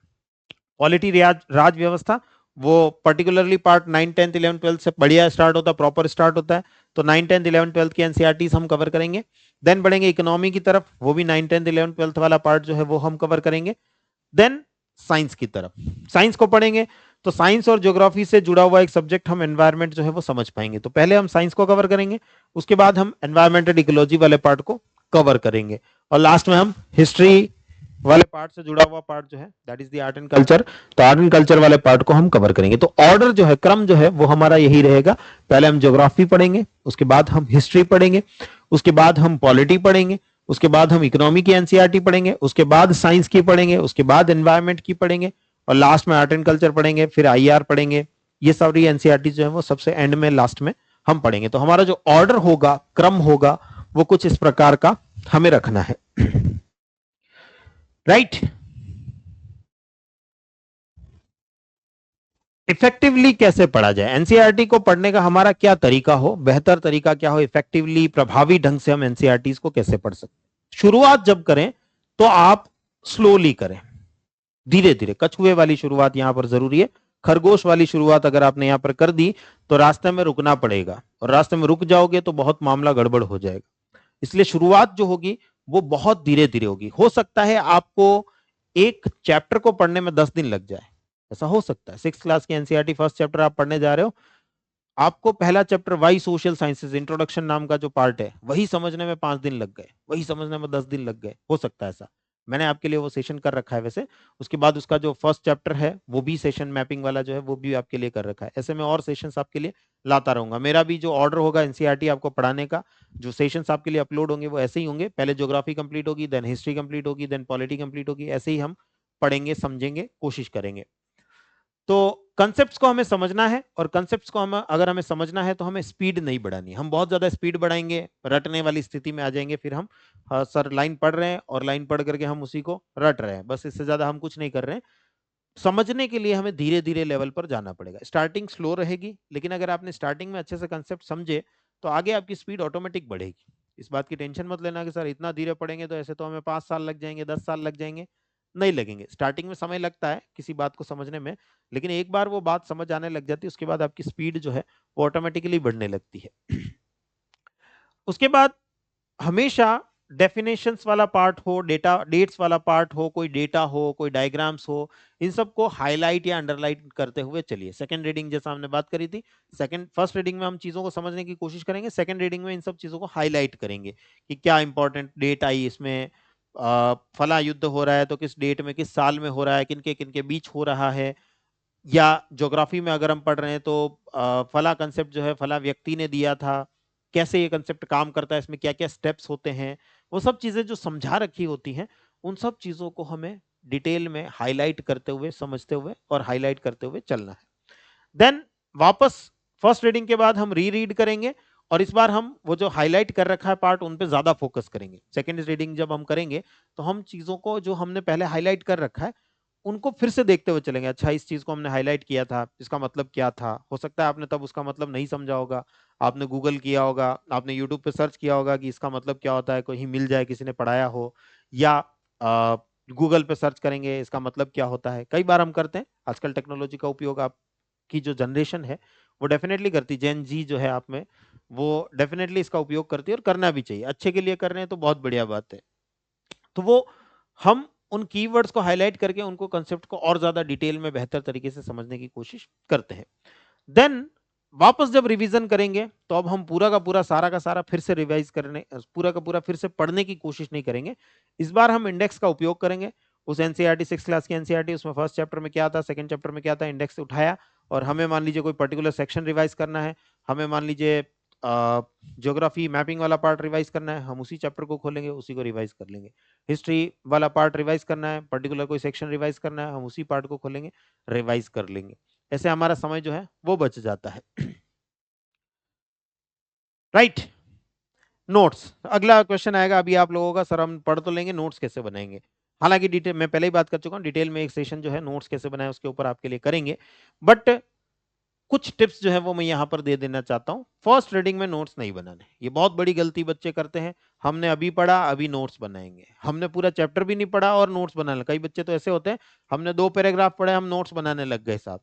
पॉलिटी राज व्यवस्था, वो पर्टिकुलरली पार्ट 9 10th 11 12 से बढ़िया स्टार्ट होता है, प्रॉपर स्टार्ट होता है। तो 9 10th 11 12 की एनसीईआरटीज हम कवर करेंगे। देन बढ़ेंगे इकोनॉमी की तरफ, वो भी 9 10th 11 12 वाला पार्ट जो है वो हम कवर करेंगे। देन साइंस की तरफ, साइंस को पढ़ेंगे। तो साइंस और ज्योग्राफी से जुड़ा हुआ एक सब्जेक्ट हम एनवायरमेंट जो है वो समझ पाएंगे। तो पहले हम साइंस को कवर करेंगे, उसके बाद हम एनवायरमेंटल इकोलॉजी वाले पार्ट को कवर करेंगे, और लास्ट में हम हिस्ट्री वाले पार्ट से जुड़ा हुआ पार्ट जो है that is the art and culture. तो आर्ट एंड कल्चर वाले पार्ट को हम कवर करेंगे। तो ऑर्डर जो है, क्रम जो है वो हमारा यही रहेगा। पहले हम ज्योग्राफी पढ़ेंगे, उसके बाद हम हिस्ट्री पढ़ेंगे, उसके बाद हम पॉलिटी पढ़ेंगे, उसके बाद हम इकोनॉमी की एनसीईआरटी पढ़ेंगे, उसके बाद साइंस की पढ़ेंगे, उसके बाद एनवायरमेंट की पढ़ेंगे, और लास्ट में आर्ट एंड कल्चर पढ़ेंगे, फिर आईआर पढ़ेंगे। ये सारी एनसीईआरटी जो है वो सबसे एंड में, लास्ट में हम पढ़ेंगे। तो हमारा जो ऑर्डर होगा, क्रम होगा, वो कुछ इस प्रकार का हमें रखना है। राइट। इफेक्टिवली कैसे पढ़ा जाए, एनसीईआरटी को पढ़ने का हमारा क्या तरीका हो, बेहतर तरीका क्या हो, इफेक्टिवली प्रभावी ढंग से हम एनसीईआरटी को कैसे पढ़ सकते। शुरुआत जब करें तो आप स्लोली करें, धीरे धीरे। कछुए वाली शुरुआत यहां पर जरूरी है। खरगोश वाली शुरुआत अगर आपने यहां पर कर दी तो रास्ते में रुकना पड़ेगा, और रास्ते में रुक जाओगे तो बहुत मामला गड़बड़ हो जाएगा। इसलिए शुरुआत जो होगी वो बहुत धीरे धीरे होगी। हो सकता है आपको एक चैप्टर को पढ़ने में 10 दिन लग जाए, ऐसा हो सकता है। 6th क्लास की एनसीईआरटी फर्स्ट चैप्टर आप पढ़ने जा रहे हो, आपको पहला chapter why social sciences introduction नाम का जो पार्ट है वही समझने में 5 दिन लग गए, वही समझने में 10 दिन लग गए, हो सकता है ऐसा। मैंने आपके लिए वो सेशन कर रखा है वैसे। उसके बाद उसका जो फर्स्ट चैप्टर है वो भी सेशन मैपिंग वाला जो है वो भी आपके लिए कर रखा है। ऐसे में और सेशंस आपके लिए लाता रहूंगा। मेरा भी जो ऑर्डर होगा एनसीईआरटी आपको पढ़ाने का, जो सेशंस आपके लिए अपलोड होंगे वो ऐसे ही होंगे। पहले ज्योग्राफी कंप्लीट होगी, देन हिस्ट्री कंप्लीट होगी, देन पॉलिटी कंप्लीट होगी। ऐसे ही हम पढ़ेंगे, समझेंगे, कोशिश करेंगे। तो कंसेप्ट्स को हमें समझना है, और कंसेप्ट्स को हम अगर हमें समझना है तो हमें स्पीड नहीं बढ़ानी। हम बहुत ज्यादा स्पीड बढ़ाएंगे, रटने वाली स्थिति में आ जाएंगे। फिर हम सर लाइन पढ़ रहे हैं और लाइन पढ़ करके हम उसी को रट रहे हैं, बस इससे ज्यादा हम कुछ नहीं कर रहे हैं। समझने के लिए हमें धीरे धीरे लेवल पर जाना पड़ेगा। स्टार्टिंग स्लो रहेगी, लेकिन अगर आपने स्टार्टिंग में अच्छे से कंसेप्ट समझे तो आगे आपकी स्पीड ऑटोमेटिक बढ़ेगी। इस बात की टेंशन मत लेना कि सर इतना धीरे पढ़ेंगे तो ऐसे तो हमें 5 साल लग जाएंगे, 10 साल लग जाएंगे। नहीं लगेंगे। स्टार्टिंग में समय लगता है किसी बात को समझने में, लेकिन एक बार वो बात समझ आने लग जाती है उसके बाद आपकी स्पीड जो है वो ऑटोमेटिकली बढ़ने लगती है। उसके बाद हमेशा डेफिनेशंस वाला पार्ट हो, डेटा डेट्स वाला पार्ट हो, कोई डेटा हो, कोई डायग्राम्स हो, इन सबको हाईलाइट या अंडरलाइन करते हुए चलिए। सेकंड रीडिंग जैसा हमने बात करी थी, फर्स्ट रीडिंग में हम चीजों को समझने की कोशिश करेंगे, सेकंड रीडिंग में इन सब चीजों को हाईलाइट करेंगे कि क्या इंपॉर्टेंट डेट आई इसमें, फला युद्ध हो रहा है तो किस डेट में, किस साल में हो रहा है, किनके बीच हो रहा है। या ज्योग्राफी में अगर हम पढ़ रहे हैं तो फला कंसेप्ट जो है फला व्यक्ति ने दिया था, कैसे ये कंसेप्ट काम करता है, इसमें क्या क्या स्टेप्स होते हैं, वो सब चीजें जो समझा रखी होती हैं, उन सब चीजों को हमें डिटेल में हाईलाइट करते हुए, समझते हुए और हाईलाइट करते हुए चलना है। देन वापस फर्स्ट रीडिंग के बाद हम री रीड करेंगे, और इस बार हम वो जो हाईलाइट कर रखा है पार्ट उन पे ज्यादा फोकस करेंगे। सेकंड रीडिंग जब हम करेंगे तो हम चीजों को जो हमने पहले हाईलाइट कर रखा है उनको फिर से देखते हुए चलेंगे। अच्छा, इस चीज को हमने हाईलाइट किया था, इसका मतलब क्या था। हो सकता है आपने तब उसका मतलब नहीं समझा होगा, आपने गूगल किया होगा, आपने यूट्यूब पे सर्च किया होगा कि इसका मतलब क्या होता है, कहीं मिल जाए, किसी ने पढ़ाया हो, या गूगल पे सर्च करेंगे इसका मतलब क्या होता है। कई बार हम करते हैं। आजकल टेक्नोलॉजी का उपयोग आपकी जो जनरेशन है वो डेफिनेटली करती है, जेन जी जो है आप में, वो डेफिनेटली इसका उपयोग करती है, और करना भी चाहिए। अच्छे के लिए कर रहे हैं तो बहुत बढ़िया बात है। तो वो हम उन कीवर्ड्स को हाईलाइट करके उनको कंसेप्ट को और ज्यादा डिटेल में बेहतर तरीके से समझने की कोशिश करते हैं। देन वापस जब रिवीजन करेंगे तो अब हम पूरा का पूरा सारा का सारा फिर से रिवाइज करने, पूरा का पूरा फिर से पढ़ने की कोशिश नहीं करेंगे। इस बार हम इंडेक्स का उपयोग करेंगे। उस एनसीईआरटी 6 क्लास की एनसीईआरटी, उसमें फर्स्ट चैप्टर में क्या था, सेकंड चैप्टर में क्या था, इंडेक्स से उठाया और हमें मान लीजिए कोई पर्टिकुलर सेक्शन रिवाइज करना है, हमें मान लीजिए ज्योग्राफी मैपिंग वाला पार्ट रिवाइज करना है, हम उसी चैप्टर को खोलेंगे, उसी को रिवाइज कर लेंगे। हिस्ट्री वाला पार्ट रिवाइज करना है, पर्टिकुलर कोई सेक्शन रिवाइज करना है, हम उसी पार्ट को खोलेंगे, रिवाइज कर लेंगे। ऐसे हमारा समय जो है वो बच जाता है। राइट। नोट्स, अगला क्वेश्चन आएगा अभी आप लोगों का, सर हम पढ़ तो लेंगे, नोट्स कैसे बनाएंगे। हालांकि डिटेल मैं पहले ही बात कर चुका हूं, डिटेल में एक सेशन जो है नोट्स कैसे बनाए उसके ऊपर आपके लिए करेंगे, बट कुछ टिप्स जो है वो मैं यहां पर दे देना चाहता हूं। फर्स्ट रीडिंग में नोट्स नहीं बनाने, ये बहुत बड़ी गलती बच्चे करते हैं। हमने अभी पढ़ा, अभी नोट्स बनाएंगे, हमने पूरा चैप्टर भी नहीं पढ़ा और नोट्स बनाने। कई बच्चे तो ऐसे होते हैं, हमने 2 पैराग्राफ पढ़े, हम नोट्स बनाने लग गए साहब।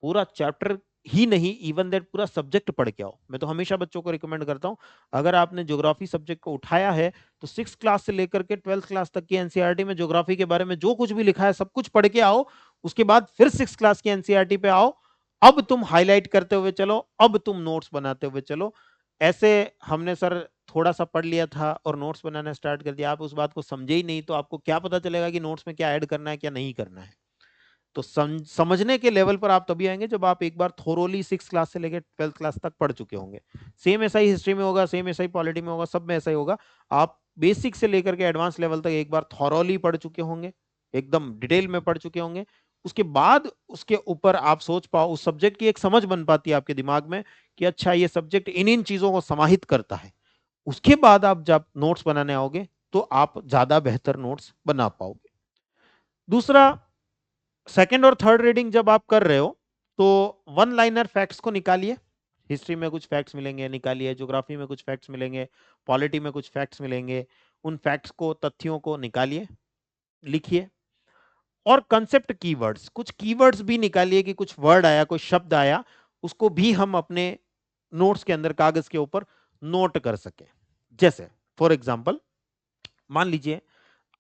पूरा चैप्टर ही नहीं, इवन दैट पूरा सब्जेक्ट पढ़ के आओ। मैं तो हमेशा बच्चों को रिकमेंड करता हूं, अगर आपने ज्योग्राफी सब्जेक्ट को उठाया है तो 6 क्लास से लेकर के 12th क्लास तक की एनसीईआरटी में ज्योग्राफी के बारे में जो कुछ भी लिखा है सब कुछ पढ़ के आओ। उसके बाद फिर 6 क्लास की एनसीईआरटी पे आओ, अब तुम हाईलाइट करते हुए चलो, अब तुम नोट्स बनाते हुए चलो। ऐसे हमने सर थोड़ा सा पढ़ लिया था और नोट्स बनाना स्टार्ट कर दिया, आप उस बात को समझे ही नहीं, तो आपको क्या पता चलेगा कि नोट्स में क्या ऐड करना है क्या नहीं करना है। तो समझने के लेवल पर आप तभी आएंगे जब आप एक बार थोरोली 6 क्लास से लेकर 12th क्लास तक पढ़ चुके होंगे। सेम ऐसा ही हिस्ट्री में होगा, सेम ऐसा ही पॉलिटी में होगा, सब में ऐसा ही होगा। आप बेसिक से लेकर के एडवांस लेवल तक एक बार थोरोली पढ़ चुके होंगे, एकदम डिटेल में पढ़ चुके होंगे। उसके बाद उसके ऊपर आप सोच पाओ, उस सब्जेक्ट की एक समझ बन पाती है आपके दिमाग में कि अच्छा ये सब्जेक्ट इन इन चीजों को समाहित करता है। उसके बाद आप जब नोट्स बनाने आओगे तो आप ज्यादा बेहतर नोट्स बना पाओगे। दूसरा, सेकंड और थर्ड रीडिंग जब आप कर रहे हो तो वन लाइनर फैक्ट्स को निकालिए। हिस्ट्री में कुछ फैक्ट्स मिलेंगे, निकालिए। ज्योग्राफी में कुछ फैक्ट्स मिलेंगे, पॉलिटी में कुछ फैक्ट्स मिलेंगे, उन फैक्ट्स को, तथ्यों को निकालिए, लिखिए। और कंसेप्ट कीवर्ड्स, कुछ कीवर्ड्स भी निकालिए कि कुछ वर्ड आया, कोई शब्द आया, उसको भी हम अपने नोट्स के अंदर कागज के ऊपर नोट कर सके। जैसे फॉर एग्जाम्पल मान लीजिए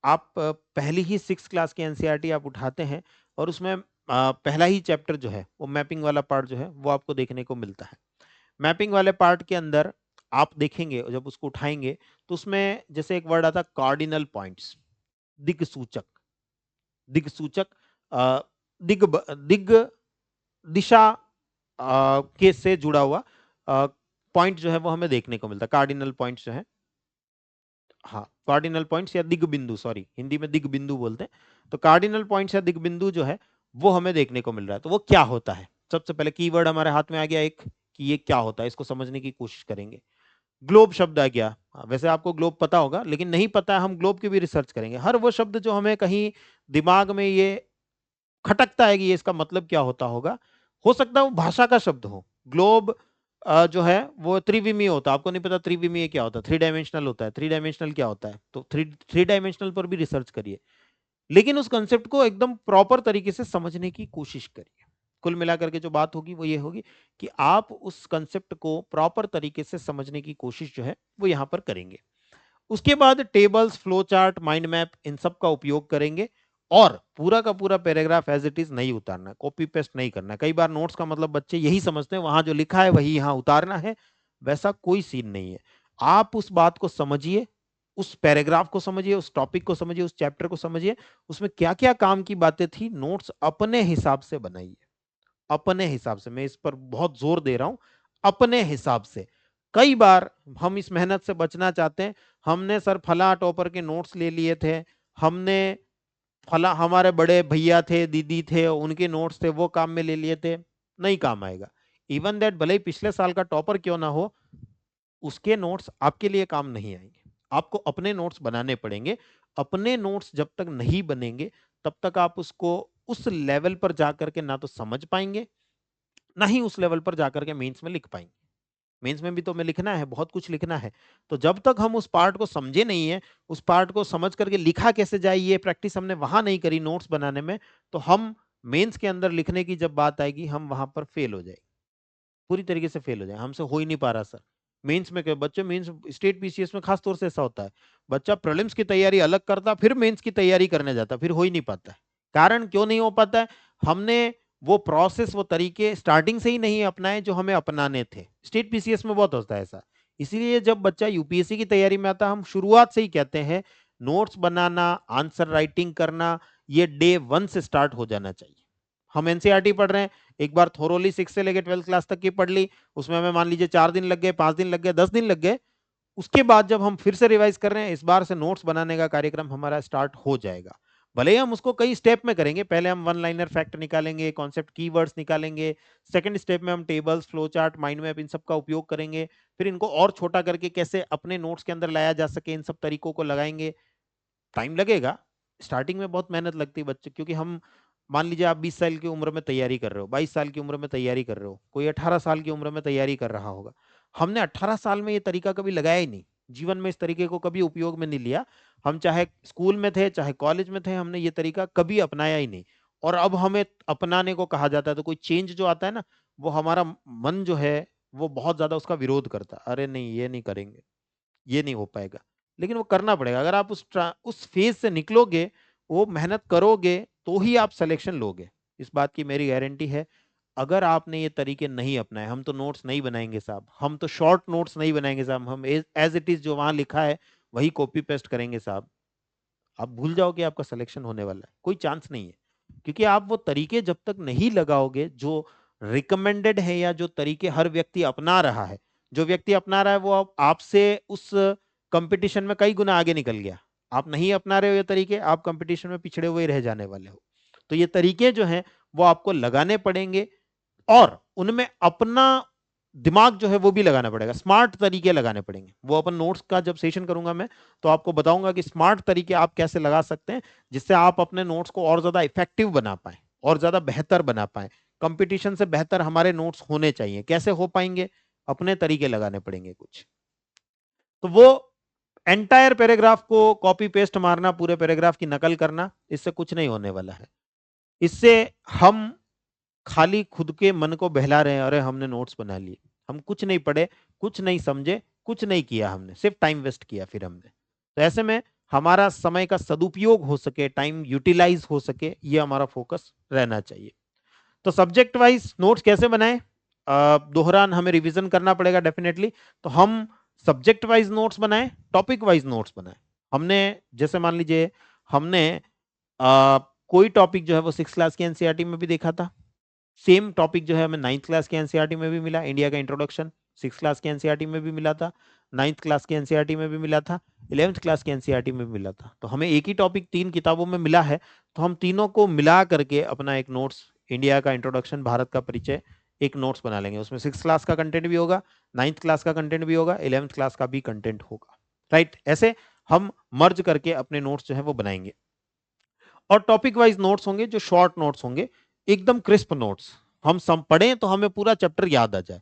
आप पहली ही 6 क्लास की एनसीईआरटी आप उठाते हैं और उसमें पहला ही चैप्टर जो है वो मैपिंग वाला पार्ट जो है वो आपको देखने को मिलता है। मैपिंग वाले पार्ट के अंदर आप देखेंगे जब उसको उठाएंगे तो उसमें जैसे एक वर्ड आता है कार्डिनल पॉइंट्स, दिक्सूचक। दिक्सूचक अ, दिग दिग दिशा के से जुड़ा हुआ पॉइंट जो है वो हमें देखने को मिलता है। कार्डिनल पॉइंट्स जो है, हाँ कार्डिनल पॉइंट्स या दिग बिंदु, सॉरी हिंदी में दिग बिंदु बोलते हैं। तो कार्डिनल पॉइंट्स या दिग बिंदु जो है वो हमें देखने को मिल रहा है। तो वो क्या होता है, सबसे पहले कीवर्ड हमारे हाथ में आ गया एक कि ये क्या होता है, इसको समझने की कोशिश करेंगे। ग्लोब शब्द आ गया। वैसे आपको ग्लोब पता होगा, लेकिन नहीं पता है, हम ग्लोब की भी रिसर्च करेंगे। हर वो शब्द जो हमें कहीं दिमाग में ये खटकता है कि ये इसका मतलब क्या होता होगा, हो सकता है वो भाषा का शब्द हो। ग्लोब जो है वो त्रिविमीय होता है, आपको नहीं पता त्रिविमीय क्या होता है, 3 डायमेंशनल होता है। 3 डायमेंशनल क्या होता है, तो थ्री डायमेंशनल पर भी रिसर्च करिए, लेकिन उस कंसेप्ट को एकदम प्रॉपर तरीके से समझने की कोशिश करिए। कुल मिलाकर के जो बात होगी वो ये होगी कि आप उस कंसेप्ट को प्रॉपर तरीके से समझने की कोशिश जो है वो यहां पर करेंगे। उसके बाद tables, flow chart, mind map, इन सब का उपयोग करेंगे। और पूरा का पूरा पैराग्राफ एज इट इज नहीं उतारना, कॉपी पेस्ट नहीं करना। कई बार नोट्स का मतलब बच्चे यही समझते हैं वहां जो लिखा है वही यहां उतारना है, वैसा कोई सीन नहीं है। आप उस बात को समझिए, उस पैराग्राफ को समझिए, उस टॉपिक को समझिए, उस चैप्टर को समझिए, उसमें क्या क्या काम की बातें थी, नोट्स अपने हिसाब से बनाइए। अपने हिसाब से, मैं इस पर बहुत जोर दे रहा हूं, अपने हिसाब से। कई बार हम इस मेहनत से बचना चाहते हैं, हमने सर फला टॉपर के नोट्स ले लिए थे, हमने फला हमारे बड़े भैया थे, दीदी थे, उनके नोट्स थे, वो काम में ले लिए थे, नहीं काम आएगा। इवन दैट भले ही पिछले साल का टॉपर क्यों ना हो, उसके नोट्स आपके लिए काम नहीं आएंगे। आपको अपने नोट्स बनाने पड़ेंगे। अपने नोट्स जब तक नहीं बनेंगे तब तक आप उसको उस लेवल पर जाकर के ना तो समझ पाएंगे, ना ही उस लेवल पर जाकर के मेंस में लिख पाएंगे। मेंस में भी तो हमें लिखना है, बहुत कुछ लिखना है। तो जब तक हम उस पार्ट को समझे नहीं है, उस पार्ट को समझ करके लिखा कैसे जाए ये प्रैक्टिस हमने वहां नहीं करी नोट्स बनाने में, तो हम मेंस के अंदर लिखने की जब बात आएगी हम वहां पर फेल हो जाएंगे, पूरी तरीके से फेल हो जाए। हमसे हो ही नहीं पा रहा सर। मेंस में क्या बच्चे, मेंस स्टेट पीसीएस में खास तौर से ऐसा होता है, बच्चा प्रीलिम्स की तैयारी अलग करता फिर मेंस की तैयारी करने जाता, फिर हो ही नहीं पाता है। कारण क्यों नहीं हो पाता है, हमने वो प्रोसेस, वो तरीके स्टार्टिंग से ही नहीं अपनाए जो हमें अपनाने थे। स्टेट पीसीएस में बहुत होता है ऐसा। इसीलिए जब बच्चा यूपीएससी की तैयारी में आता है, हम शुरुआत से ही कहते हैं नोट्स बनाना, आंसर राइटिंग करना, ये डे 1 से स्टार्ट हो जाना चाहिए। हम एनसीईआरटी पढ़ रहे हैं, एक बार थोरोली 6 से लेकर 12th क्लास तक की पढ़ ली, उसमें हमें मान लीजिए 4 दिन लग गए, 5 दिन लग गए, 10 दिन लग गए। उसके बाद जब हम फिर से रिवाइज कर रहे हैं, इस बार से नोट्स बनाने का कार्यक्रम हमारा स्टार्ट हो जाएगा। भले ही हम उसको कई स्टेप में करेंगे, पहले हम वन लाइनर फैक्ट निकालेंगे, कॉन्सेप्ट कीवर्ड्स निकालेंगे, सेकंड स्टेप में हम tables, flow chart, mind map, इन सब का उपयोग करेंगे, फिर इनको और छोटा करके कैसे अपने नोट्स के अंदर लाया जा सके, इन सब तरीकों को लगाएंगे। टाइम लगेगा, स्टार्टिंग में बहुत मेहनत लगती है बच्चे, क्योंकि हम मान लीजिए आप 20 साल की उम्र में तैयारी कर रहे हो, 22 साल की उम्र में तैयारी कर रहे हो, कोई 18 साल की उम्र में तैयारी कर रहा होगा। हमने 18 साल में ये तरीका कभी लगाया ही नहीं, जीवन में इस तरीके को कभी उपयोग में नहीं लिया। हम चाहे स्कूल में थे, चाहे कॉलेज में थे, हमने ये तरीका कभी अपनाया ही नहीं। और अब हमें अपनाने को कहा जाता है तो कोई चेंज जो आता है ना, वो हमारा मन जो है वो बहुत ज्यादा उसका विरोध करता है। अरे नहीं, ये नहीं करेंगे, ये नहीं हो पाएगा। लेकिन वो करना पड़ेगा। अगर आप उस फेज से निकलोगे, वो मेहनत करोगे, तो ही आप सिलेक्शन लोगे। इस बात की मेरी गारंटी है। अगर आपने ये तरीके नहीं अपनाए, हम तो नोट्स नहीं बनाएंगे साहब, हम तो शॉर्ट नोट्स नहीं बनाएंगे साहब, हम एज इट इज जो वहां लिखा है वही कॉपी पेस्ट करेंगे साहब, आप भूल जाओगे आपका सिलेक्शन होने वाला है, कोई चांस नहीं है। क्योंकि आप वो तरीके जब तक नहीं लगाओगे जो रिकमेंडेड है, या जो तरीके हर व्यक्ति अपना रहा है, जो व्यक्ति अपना रहा है वो आपसे उस कंपटीशन में कई गुना आगे निकल गया। आप नहीं अपना रहे हो ये तरीके, आप कंपटीशन में पिछड़े हुए रह जाने वाले हो। तो ये तरीके जो हैं वो आपको लगाने पड़ेंगे, और उनमें अपना दिमाग जो है वो भी लगाना पड़ेगा, स्मार्ट तरीके लगाने पड़ेंगे। वो अपन नोट्स का जब सेशन करूंगा मैं, तो आपको बताऊंगा कि स्मार्ट तरीके आप कैसे लगा सकते हैं, जिससे आप अपने नोट्स को और ज्यादा इफेक्टिव बना पाए, और ज्यादा बेहतर बना पाए। कंपटीशन से बेहतर हमारे नोट्स होने चाहिए। कैसे हो पाएंगे? अपने तरीके लगाने पड़ेंगे कुछ। तो वो एंटायर पैराग्राफ को कॉपी पेस्ट मारना, पूरे पैराग्राफ की नकल करना, इससे कुछ नहीं होने वाला है। इससे हम खाली खुद के मन को बहला रहे हैं, अरे हमने नोट्स बना लिए, हम कुछ नहीं पढ़े, कुछ नहीं समझे, कुछ नहीं किया, हमने सिर्फ टाइम वेस्ट किया फिर हमने। तो ऐसे में हमारा समय का सदुपयोग हो सके, टाइम यूटिलाइज हो सके, ये हमारा फोकस रहना चाहिए। तो सब्जेक्ट वाइज नोट्स कैसे बनाएं? दोहरान हमें रिवीजन करना पड़ेगा डेफिनेटली। तो हम सब्जेक्ट वाइज नोट्स बनाएं, टॉपिक वाइज नोट्स बनाएं। हमने जैसे मान लीजिए हमने कोई टॉपिक जो है वो 6 क्लास की एनसीईआरटी में भी देखा था, सेम टॉपिक जो है हमें 9th क्लास के एनसीईआरटी में भी मिला। इंडिया का इंट्रोडक्शन 6 क्लास के एनसीईआरटी में भी मिला था, 9th क्लास के एनसीईआरटी में भी मिला था, 11th क्लास के एनसीईआरटी में भी मिला था। तो हमें एक ही टॉपिक 3 किताबों में मिला है, तो हम तीनों को मिला करके अपना एक नोट्स, इंडिया का इंट्रोडक्शन, भारत का परिचय, एक नोट्स बना लेंगे। उसमें 6 क्लास का कंटेंट भी होगा, 9th क्लास का कंटेंट भी होगा, 11th क्लास का भी कंटेंट होगा। राइट, ऐसे हम मर्ज करके अपने नोट्स जो है वो बनाएंगे। और टॉपिक वाइज नोट्स होंगे जो शॉर्ट नोट्स होंगे, एकदम क्रिस्प नोट्स। हम सब पढ़ें तो हमें पूरा चैप्टर याद आ जाए,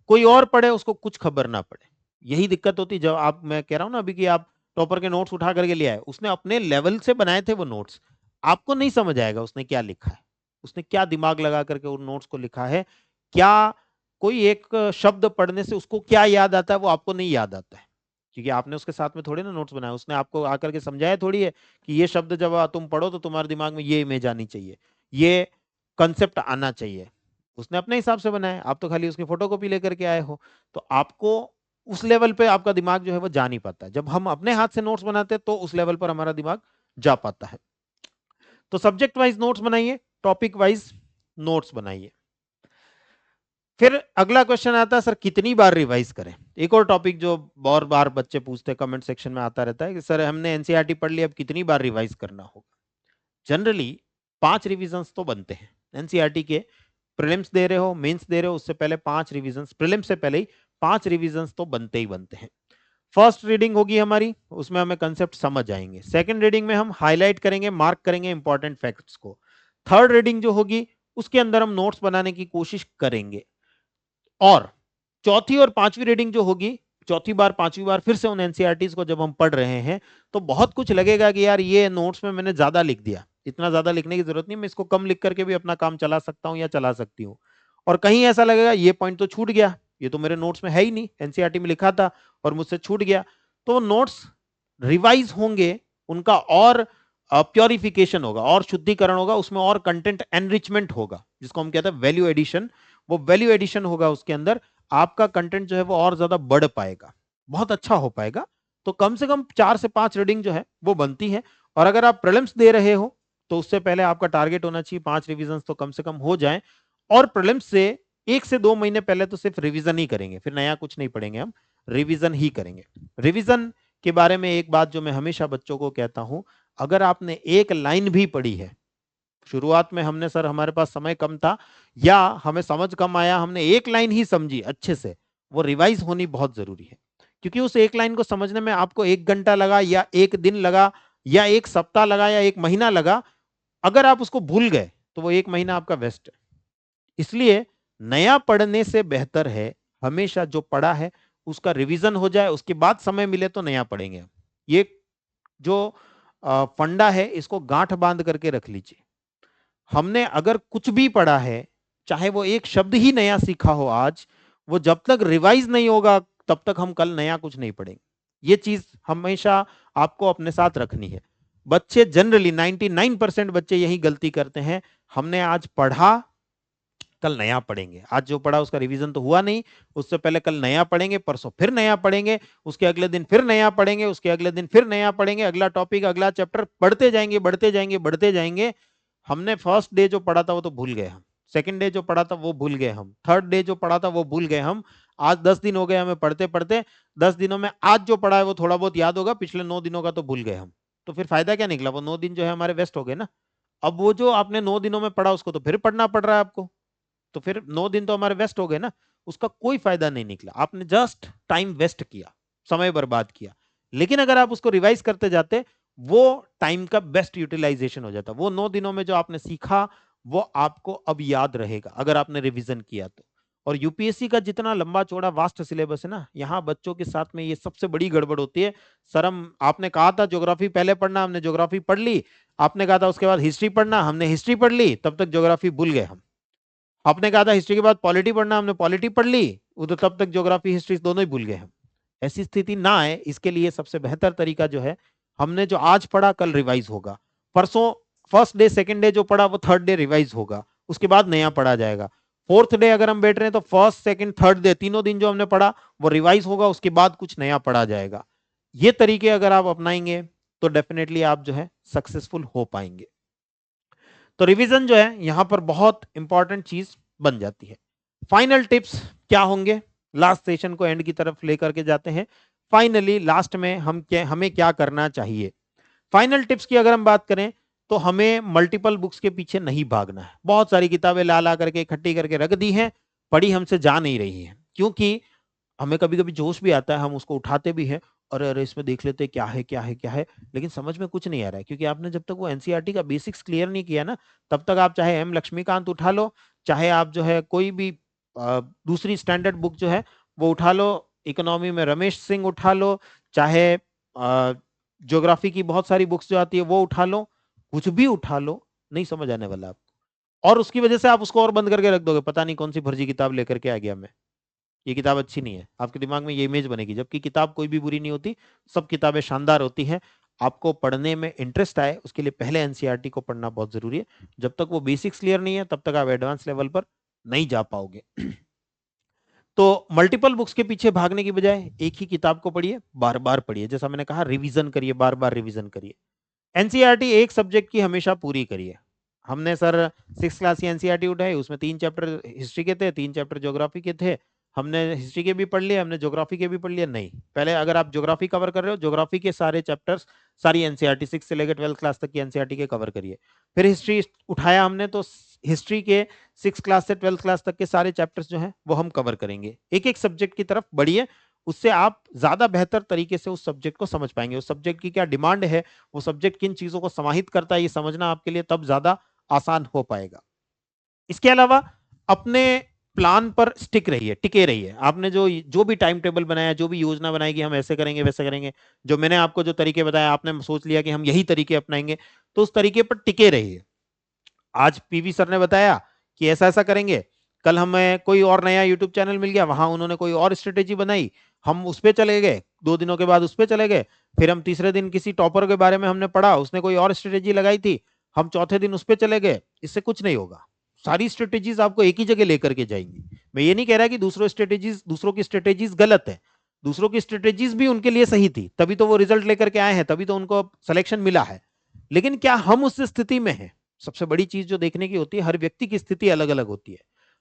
कोई और पढ़े उसको कुछ खबर ना पड़े। यही दिक्कत होती जब आप, मैं कह रहा हूं ना अभी कि आप टॉपर के नोट्स उठा करके ले आए, उसने अपने लेवल से बनाए थे वो नोट्स, आपको नहीं समझ आएगा उसने क्या लिखा है, उसने क्या दिमाग लगा करके उन नोट्स को लिखा है। क्या कोई एक शब्द पढ़ने से उसको क्या याद आता है वो आपको नहीं याद आता है, क्योंकि आपने उसके साथ में थोड़े ना नोट्स बनाए, उसने आपको आकर के समझाया थोड़ी है कि ये शब्द जब तुम पढ़ो तो तुम्हारे दिमाग में ये इमेज आनी चाहिए, ये कंसेप्ट आना चाहिए। उसने अपने हिसाब से बनाया, आप तो खाली उसकी फोटोकॉपी लेकर के आए हो। तो आपको उस लेवल पे आपका दिमाग जो है वो जा नहीं पाता। जब हम अपने हाथ से नोट्स बनाते हैं तो उस लेवल पर हमारा दिमाग जा पाता है। तो सब्जेक्ट वाइज नोट्स बनाइए, टॉपिक वाइज नोट्स बनाइए। फिर अगला क्वेश्चन आता है, सर कितनी बार रिवाइज करें? एक और टॉपिक जो बहुत बार बच्चे पूछते हैं, कमेंट सेक्शन में आता रहता है कि सर हमने एनसीईआरटी पढ़ ली, अब कितनी बार रिवाइज करना होगा? जनरली 5 रिविजन्स तो बनते हैं एनसीईआरटी के। प्रीलिम्स दे रहे हो, मेंस दे रहे हो, उससे पहले 5 रिविजन्स, प्रीलिम्स से पहले ही 5 रिविजन्स तो बनते ही बनते हैं। फर्स्ट रीडिंग होगी हमारी, उसमें हमें कंसेप्ट समझ आएंगे। सेकंड रीडिंग में हम हाईलाइट करेंगे, मार्क करेंगे इंपॉर्टेंट फैक्ट्स को। थर्ड रीडिंग जो होगी उसके अंदर हम नोट्स बनाने की कोशिश करेंगे। और चौथी और पांचवी रीडिंग जो होगी, चौथी बार पांचवी बार फिर से उन एनसीईआरटीज को जब हम पढ़ रहे हैं, तो बहुत कुछ लगेगा कि यार ये नोट्स में मैंने ज्यादा लिख दिया, इतना ज्यादा लिखने की जरूरत नहीं, मैं इसको कम लिख करके भी अपना काम चला सकता हूं या चला सकती हूँ। और कहीं ऐसा लगेगा ये पॉइंट तो छूट गया, ये तो मेरे नोट्स में है ही नहीं, एनसीईआरटी में लिखा था और मुझसे छूट गया। तो नोट्स रिवाइज होंगे, उनका और प्योरिफिकेशन होगा और शुद्धिकरण होगा, उसमें और कंटेंट एनरिचमेंट होगा, जिसको हम कहते हैं वैल्यू एडिशन। वो वैल्यू एडिशन होगा, उसके अंदर आपका कंटेंट जो है वो और ज्यादा बढ़ पाएगा, बहुत अच्छा हो पाएगा। तो कम से कम 4 से 5 रीडिंग जो है वो बनती है। और अगर आप प्रीलिम्स दे रहे हो तो उससे पहले आपका टारगेट होना चाहिए 5 रिवीजन तो कम से कम हो जाए। और प्रीलिम्स से 1 से 2 महीने पहले तो सिर्फ रिवीजन ही करेंगे, फिर नया कुछ नहीं पढ़ेंगे, हम रिवीजन ही करेंगे। रिवीजन के बारे में एक बात जो मैं हमेशा बच्चों को कहता हूं, अगर आपने एक लाइन भी पढ़ी है, शुरुआत में हमने सर हमारे पास समय कम था या हमें समझ कम आया, हमने एक लाइन ही समझी अच्छे से, वो रिवाइज होनी बहुत जरूरी है। क्योंकि उस एक लाइन को समझने में आपको 1 घंटा लगा या 1 दिन लगा या 1 सप्ताह लगा या 1 महीना लगा, अगर आप उसको भूल गए तो वो 1 महीना आपका वेस्ट है। इसलिए नया पढ़ने से बेहतर है हमेशा जो पढ़ा है उसका रिवीजन हो जाए, उसके बाद समय मिले तो नया पढ़ेंगे। ये जो फंडा है इसको गांठ बांध करके रख लीजिए। हमने अगर कुछ भी पढ़ा है, चाहे वो एक शब्द ही नया सीखा हो आज, वो जब तक रिवाइज नहीं होगा तब तक हम कल नया कुछ नहीं पढ़ेंगे। ये चीज हमेशा आपको अपने साथ रखनी है। बच्चे जनरली 99% बच्चे यही गलती करते हैं, हमने आज पढ़ा, कल नया पढ़ेंगे, आज जो पढ़ा उसका रिवीजन तो हुआ नहीं, उससे पहले कल नया पढ़ेंगे, परसों फिर नया पढ़ेंगे, उसके अगले दिन फिर नया पढ़ेंगे, उसके अगले दिन फिर नया पढ़ेंगे, अगला टॉपिक अगला चैप्टर बढ़ते जाएंगे बढ़ते जाएंगे बढ़ते जाएंगे। हमने फर्स्ट डे जो पढ़ा था वो तो भूल गए हम, सेकंड डे जो पढ़ा था वो भूल गए हम, थर्ड डे जो पढ़ा था वो भूल गए हम। आज 10 दिन हो गए हमें पढ़ते पढ़ते, 10 दिनों में आज जो पढ़ा है वो थोड़ा बहुत याद होगा, पिछले 9 दिनों का तो भूल गए हम। तो फिर फायदा क्या निकला, वो 9 दिन जो है हमारे वेस्ट हो गए ना। अब वो जो आपने 9 दिनों में पढ़ा उसको तो फिर पढ़ना पड़ रहा है आपको, तो फिर 9 दिन तो हमारे वेस्ट हो गए ना, उसका कोई फायदा नहीं निकला, आपने जस्ट टाइम वेस्ट किया, समय बर्बाद किया। लेकिन अगर आप उसको रिवाइज करते जाते, वो टाइम का बेस्ट यूटिलाइजेशन हो जाता, वो 9 दिनों में जो आपने सीखा वो आपको अब याद रहेगा अगर आपने रिवीजन किया तो। और यूपीएससी का जितना लंबा चौड़ा वास्ट सिलेबस है ना, यहाँ बच्चों के साथ में ये सबसे बड़ी गड़बड़ होती है। सर हम आपने कहा था ज्योग्राफी पहले पढ़ना, हमने ज्योग्राफी पढ़ ली, आपने कहा था उसके बाद हिस्ट्री पढ़ना, हमने हिस्ट्री पढ़ ली, तब तक ज्योग्राफी भूल गए हम। आपने कहा था हिस्ट्री के बाद पॉलिटी पढ़ना, हमने पॉलिटी पढ़ ली, उधर तब तक ज्योग्राफी हिस्ट्री दोनों ही भूल गए हम। ऐसी स्थिति ना आए इसके लिए सबसे बेहतर तरीका जो है, हमने जो आज पढ़ा कल रिवाइज होगा, परसों फर्स्ट डे सेकंड डे जो पढ़ा वो थर्ड डे रिवाइज होगा, उसके बाद नया पढ़ा जाएगा। फोर्थ डे अगर हम बैठ रहे हैं तो फर्स्ट सेकंड थर्ड डे तीनों दिन जो हमने पढ़ा वो रिवाइज होगा, उसके बाद कुछ नया पढ़ा जाएगा। ये तरीके अगर आप अपनाएंगे तो डेफिनेटली आप जो है सक्सेसफुल हो पाएंगे। तो रिवीजन जो है यहां पर बहुत इंपॉर्टेंट चीज बन जाती है। फाइनल टिप्स क्या होंगे, लास्ट सेशन को एंड की तरफ लेकर के जाते हैं। फाइनली लास्ट में हमें क्या करना चाहिए। फाइनल टिप्स की अगर हम बात करें तो हमें मल्टीपल बुक्स के पीछे नहीं भागना है। बहुत सारी किताबें ला ला करके इकट्ठी करके रख दी हैं, पढ़ी हमसे जा नहीं रही है, क्योंकि हमें कभी-कभी जोश भी आता है, हम उसको उठाते भी हैं, अरे, अरे! इसमें देख लेते हैं क्या है, क्या है, क्या है? लेकिन समझ में कुछ नहीं आ रहा है, क्योंकि आपने जब तक वो एनसीईआरटी का बेसिक्स क्लियर नहीं किया ना, तब तक आप चाहे एम लक्ष्मीकांत उठा लो, चाहे आप जो है कोई भी दूसरी स्टैंडर्ड बुक जो है वो उठा लो, इकोनॉमी में रमेश सिंह उठा लो, चाहे ज्योग्राफी की बहुत सारी बुक्स जो आती है वो उठा लो, कुछ भी उठा लो, नहीं समझ आने वाला आपको। और उसकी वजह से आप उसको और बंद करके रख दोगे, पता नहीं कौन सी फर्जी किताब लेकर के आ गया मैं, ये किताब अच्छी नहीं है, आपके दिमाग में ये इमेज बनेगी, जबकि किताब कोई भी बुरी नहीं होती, सब किताबें शानदार होती हैं। आपको पढ़ने में इंटरेस्ट आए उसके लिए पहले एनसीईआरटी को पढ़ना बहुत जरूरी है। जब तक वो बेसिक्स क्लियर नहीं है तब तक आप एडवांस लेवल पर नहीं जा पाओगे। तो मल्टीपल बुक्स के पीछे भागने की बजाय एक ही किताब को पढ़िए, बार बार पढ़िए, जैसा मैंने कहा रिवीजन करिए, बार बार रिवीजन करिए। एनसीईआरटी एक सब्जेक्ट की हमेशा पूरी करिए। हमने सर 6 क्लास की एनसीईआरटी उठाई, उसमें 3 चैप्टर हिस्ट्री के थे, 3 चैप्टर ज्योग्राफी के थे। हमने हिस्ट्री के भी पढ़ लिए, हमने ज्योग्राफी के भी पढ़ लिए, नहीं। पहले अगर आप ज्योग्राफी कवर कर रहे हो, ज्योग्राफी के सारे चैप्टर्स, सारी एनसीईआरटी 6 से लेकर 12 क्लास तक की एनसीईआरटी के कवर करिए। फिर हिस्ट्री उठाया हमने तो हिस्ट्री के 6 क्लास से 12 क्लास तक के सारे चैप्टर्स जो हैं वो हम कवर करेंगे। एक एक सब्जेक्ट की तरफ बढ़िए, उससे आप ज्यादा बेहतर तरीके से उस सब्जेक्ट को समझ पाएंगे, उस सब्जेक्ट की क्या डिमांड है, वो सब्जेक्ट किन चीजों को समाहित करता है, ये समझना आपके लिए तब ज्यादा आसान हो पाएगा। इसके अलावा अपने प्लान पर स्टिक रहिए, टिके रहिए। आपने जो जो भी टाइम टेबल बनाया, जो भी योजना बनाई कि हम ऐसे करेंगे वैसे करेंगे, जो मैंने आपको जो तरीके बताया आपने सोच लिया कि हम यही तरीके अपनाएंगे, तो उस तरीके पर टिके रहिए। आज पीवी सर ने बताया कि ऐसा ऐसा करेंगे, कल हमें कोई और नया यूट्यूब चैनल मिल गया, वहां उन्होंने कोई और स्ट्रेटेजी बनाई, हम उस पर चले गए, 2 दिनों के बाद उस पर चले गए, फिर हम तीसरे दिन किसी टॉपर के बारे में हमने पढ़ा, उसने कोई और स्ट्रेटेजी लगाई थी, हम चौथे दिन उस पर चले गए, इससे कुछ नहीं होगा। सारी स्ट्रेटेजीज आपको एक ही जगह लेकर के जाएंगी। मैं ये नहीं कह रहा कि दूसरों की स्ट्रेटेजीज गलत है, दूसरों की स्ट्रेटेजीज भी उनके लिए सही थी, तभी तो वो रिजल्ट लेकर के आए हैं, तभी तो उनको सिलेक्शन मिला है। लेकिन क्या हम उस स्थिति में हैं? सबसे बड़ी चीज जो देखने की होती है, हर व्यक्ति की स्थिति अलग अलग होती है,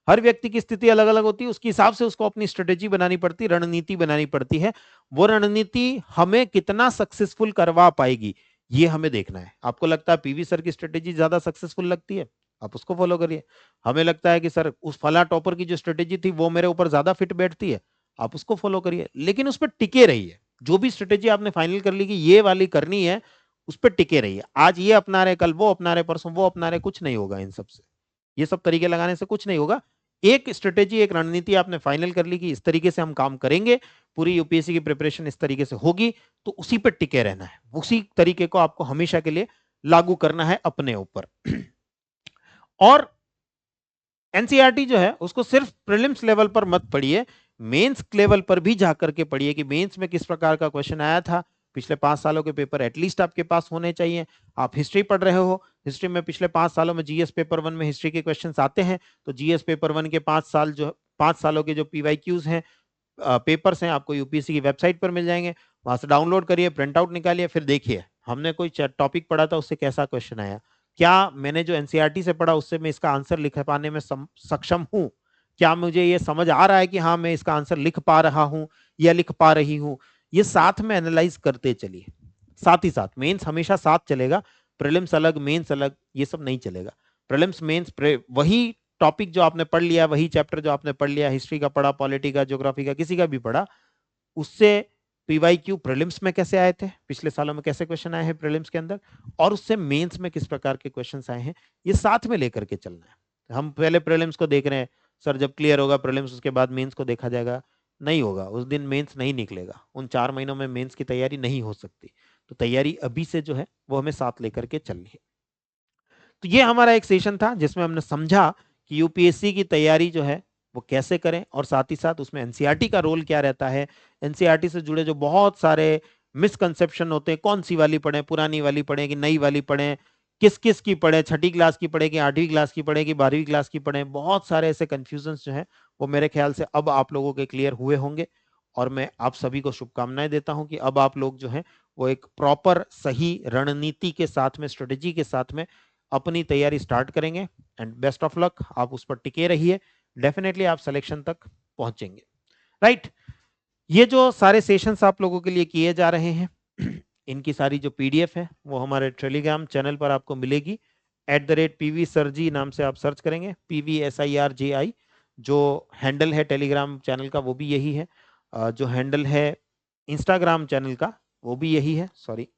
हर व्यक्ति की स्थिति अलग अलग होती है, उसके हिसाब से उसको अपनी स्ट्रेटेजी बनानी पड़ती है, रणनीति बनानी पड़ती है। वो रणनीति हमें कितना सक्सेसफुल करवा पाएगी, ये हमें देखना है। आपको लगता है पीवी सर की स्ट्रेटेजी ज्यादा सक्सेसफुल लगती है, आप उसको फॉलो करिए। हमें लगता है कि सर उस फला टॉपर की जो स्ट्रेटेजी थी वो मेरे ऊपर ज्यादा फिट बैठती है, आप उसको फॉलो करिए, लेकिन उस पर टिके रहिए। जो भी स्ट्रेटेजी आपने फाइनल कर ली कि ये वाली करनी है, उस पर टिके रहिए। आज ये अपना रहे, कल वो अपना रहे, परसों वो अपना रहे, कुछ नहीं होगा इन सबसे। ये सब तरीके लगाने से कुछ नहीं होगा। एक स्ट्रेटेजी, एक रणनीति आपने फाइनल कर ली कि इस तरीके से हम काम करेंगे, पूरी यूपीएससी की प्रिपरेशन इस तरीके से होगी, तो उसी पर टिके रहना है, उसी तरीके को आपको हमेशा के लिए लागू करना है अपने ऊपर। और एनसीईआरटी जो है उसको सिर्फ प्रीलिम्स लेवल पर मत पढ़िए, मेंस लेवल पर भी जाकर के पढ़िए कि मेंस में किस प्रकार का क्वेश्चन आया था। पिछले 5 सालों के पेपर एटलीस्ट आपके पास होने चाहिए। आप हिस्ट्री पढ़ रहे हो, हिस्ट्री में पिछले 5 सालों में जीएस पेपर 1 में हिस्ट्री के क्वेश्चंस आते हैं, तो जीएस पेपर 1 के 5 सालों के जो पीवाईक्यूज हैं, पेपर्स हैं, आपको यूपीएससी की वेबसाइट पर मिल जाएंगे। वहां से डाउनलोड करिए, प्रिंट आउट निकालिए, फिर देखिए हमने कोई टॉपिक पढ़ा था उससे कैसा क्वेश्चन आया, क्या मैंने जो एनसीईआरटी से पढ़ा उससे मैं इसका आंसर लिख पाने में सक्षम हूं, क्या मुझे ये समझ आ रहा है कि हाँ मैं इसका आंसर लिख पा रहा हूं या लिख पा रही हूं। ये साथ में एनालाइज करते चलिए, साथ ही साथ मेंस हमेशा साथ चलेगा, प्रीलिम्स अलग मेंस अलग, ये सब नहीं चलेगा। प्रीलिम्स मेंस वही टॉपिक जो आपने पढ़ लिया, वही चैप्टर जो आपने पढ़ लिया, हिस्ट्री का पढ़ा, पॉलिटी का, ज्योग्राफी का, किसी का भी पढ़ा, उससे पीवाईक्यू प्रीलिम्स में कैसे आए थे, पिछले सालों में कैसे क्वेश्चन आए हैं प्रीलिम्स के अंदर, और उससे मेंस में किस प्रकार के क्वेश्चंस आए हैं, ये साथ में लेकर के चलना है। हम पहले प्रीलिम्स को देख रहे हैं, सर जब क्लियर होगा प्रीलिम्स उसके बाद मेंस को देखा जाएगा, नहीं होगा, उस दिन मेंस नहीं निकलेगा, उन 4 महीनों में मेंस की तैयारी नहीं हो सकती। तो तैयारी अभी से जो है वो हमें साथ लेकर के चलनी है। तो ये हमारा एक सेशन था जिसमें हमने समझा कि यूपीएससी की तैयारी जो है वो कैसे करें, और साथ ही साथ उसमें एनसीईआरटी का रोल क्या रहता है, एनसीईआरटी से जुड़े जो बहुत सारे मिसकंसेप्शन होते हैं, कौन सी वाली पढ़ें, पुरानी वाली पढ़ें कि नई वाली पढ़ें, किस किस की पढ़ें, छठी क्लास की पढ़ें कि 8वीं क्लास की पढ़ें कि 12वीं क्लास की पढ़ें, बहुत सारे ऐसे कंफ्यूजन जो है वो मेरे ख्याल से अब आप लोगों के क्लियर हुए होंगे। और मैं आप सभी को शुभकामनाएं देता हूं कि अब आप लोग जो है वो एक प्रॉपर सही रणनीति के साथ में, स्ट्रेटेजी के साथ में अपनी तैयारी स्टार्ट करेंगे। एंड बेस्ट ऑफ लक, आप उस पर टिके रहिए, डेफिनेटली आप सिलेक्शन तक पहुंचेंगे। राइट, ये जो सारे सेशंस आप लोगों के लिए किए जा रहे हैं, इनकी सारी जो पीडीएफ है वो हमारे टेलीग्राम चैनल पर आपको मिलेगी। @PV Sirji नाम से आप सर्च करेंगे, PVSIRJI, जो हैंडल है टेलीग्राम चैनल का वो भी यही है, जो हैंडल है इंस्टाग्राम चैनल का वो भी यही है, सॉरी,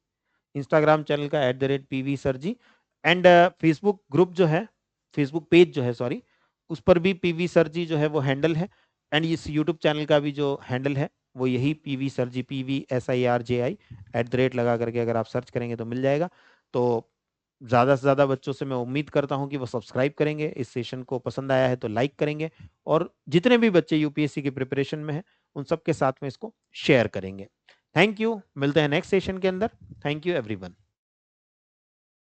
इंस्टाग्राम चैनल का @PV Sirji, and Facebook group जो है, फेसबुक पेज जो है सॉरी, उस पर भी पीवी सरजी जो है वो हैंडल है। एंड इस यूट्यूब चैनल का भी जो हैंडल है वो यही पीवी सरजी, PVSIRJI लगा करके अगर आप सर्च करेंगे तो मिल जाएगा। तो ज़्यादा से ज़्यादा बच्चों से मैं उम्मीद करता हूं कि वो सब्सक्राइब करेंगे, इस सेशन को पसंद आया है तो लाइक करेंगे, और जितने भी बच्चे यूपीएससी की प्रिपरेशन में हैं उन सबके साथ में इसको शेयर करेंगे। थैंक यू, मिलते हैं नेक्स्ट सेशन के अंदर। Thank you everyone.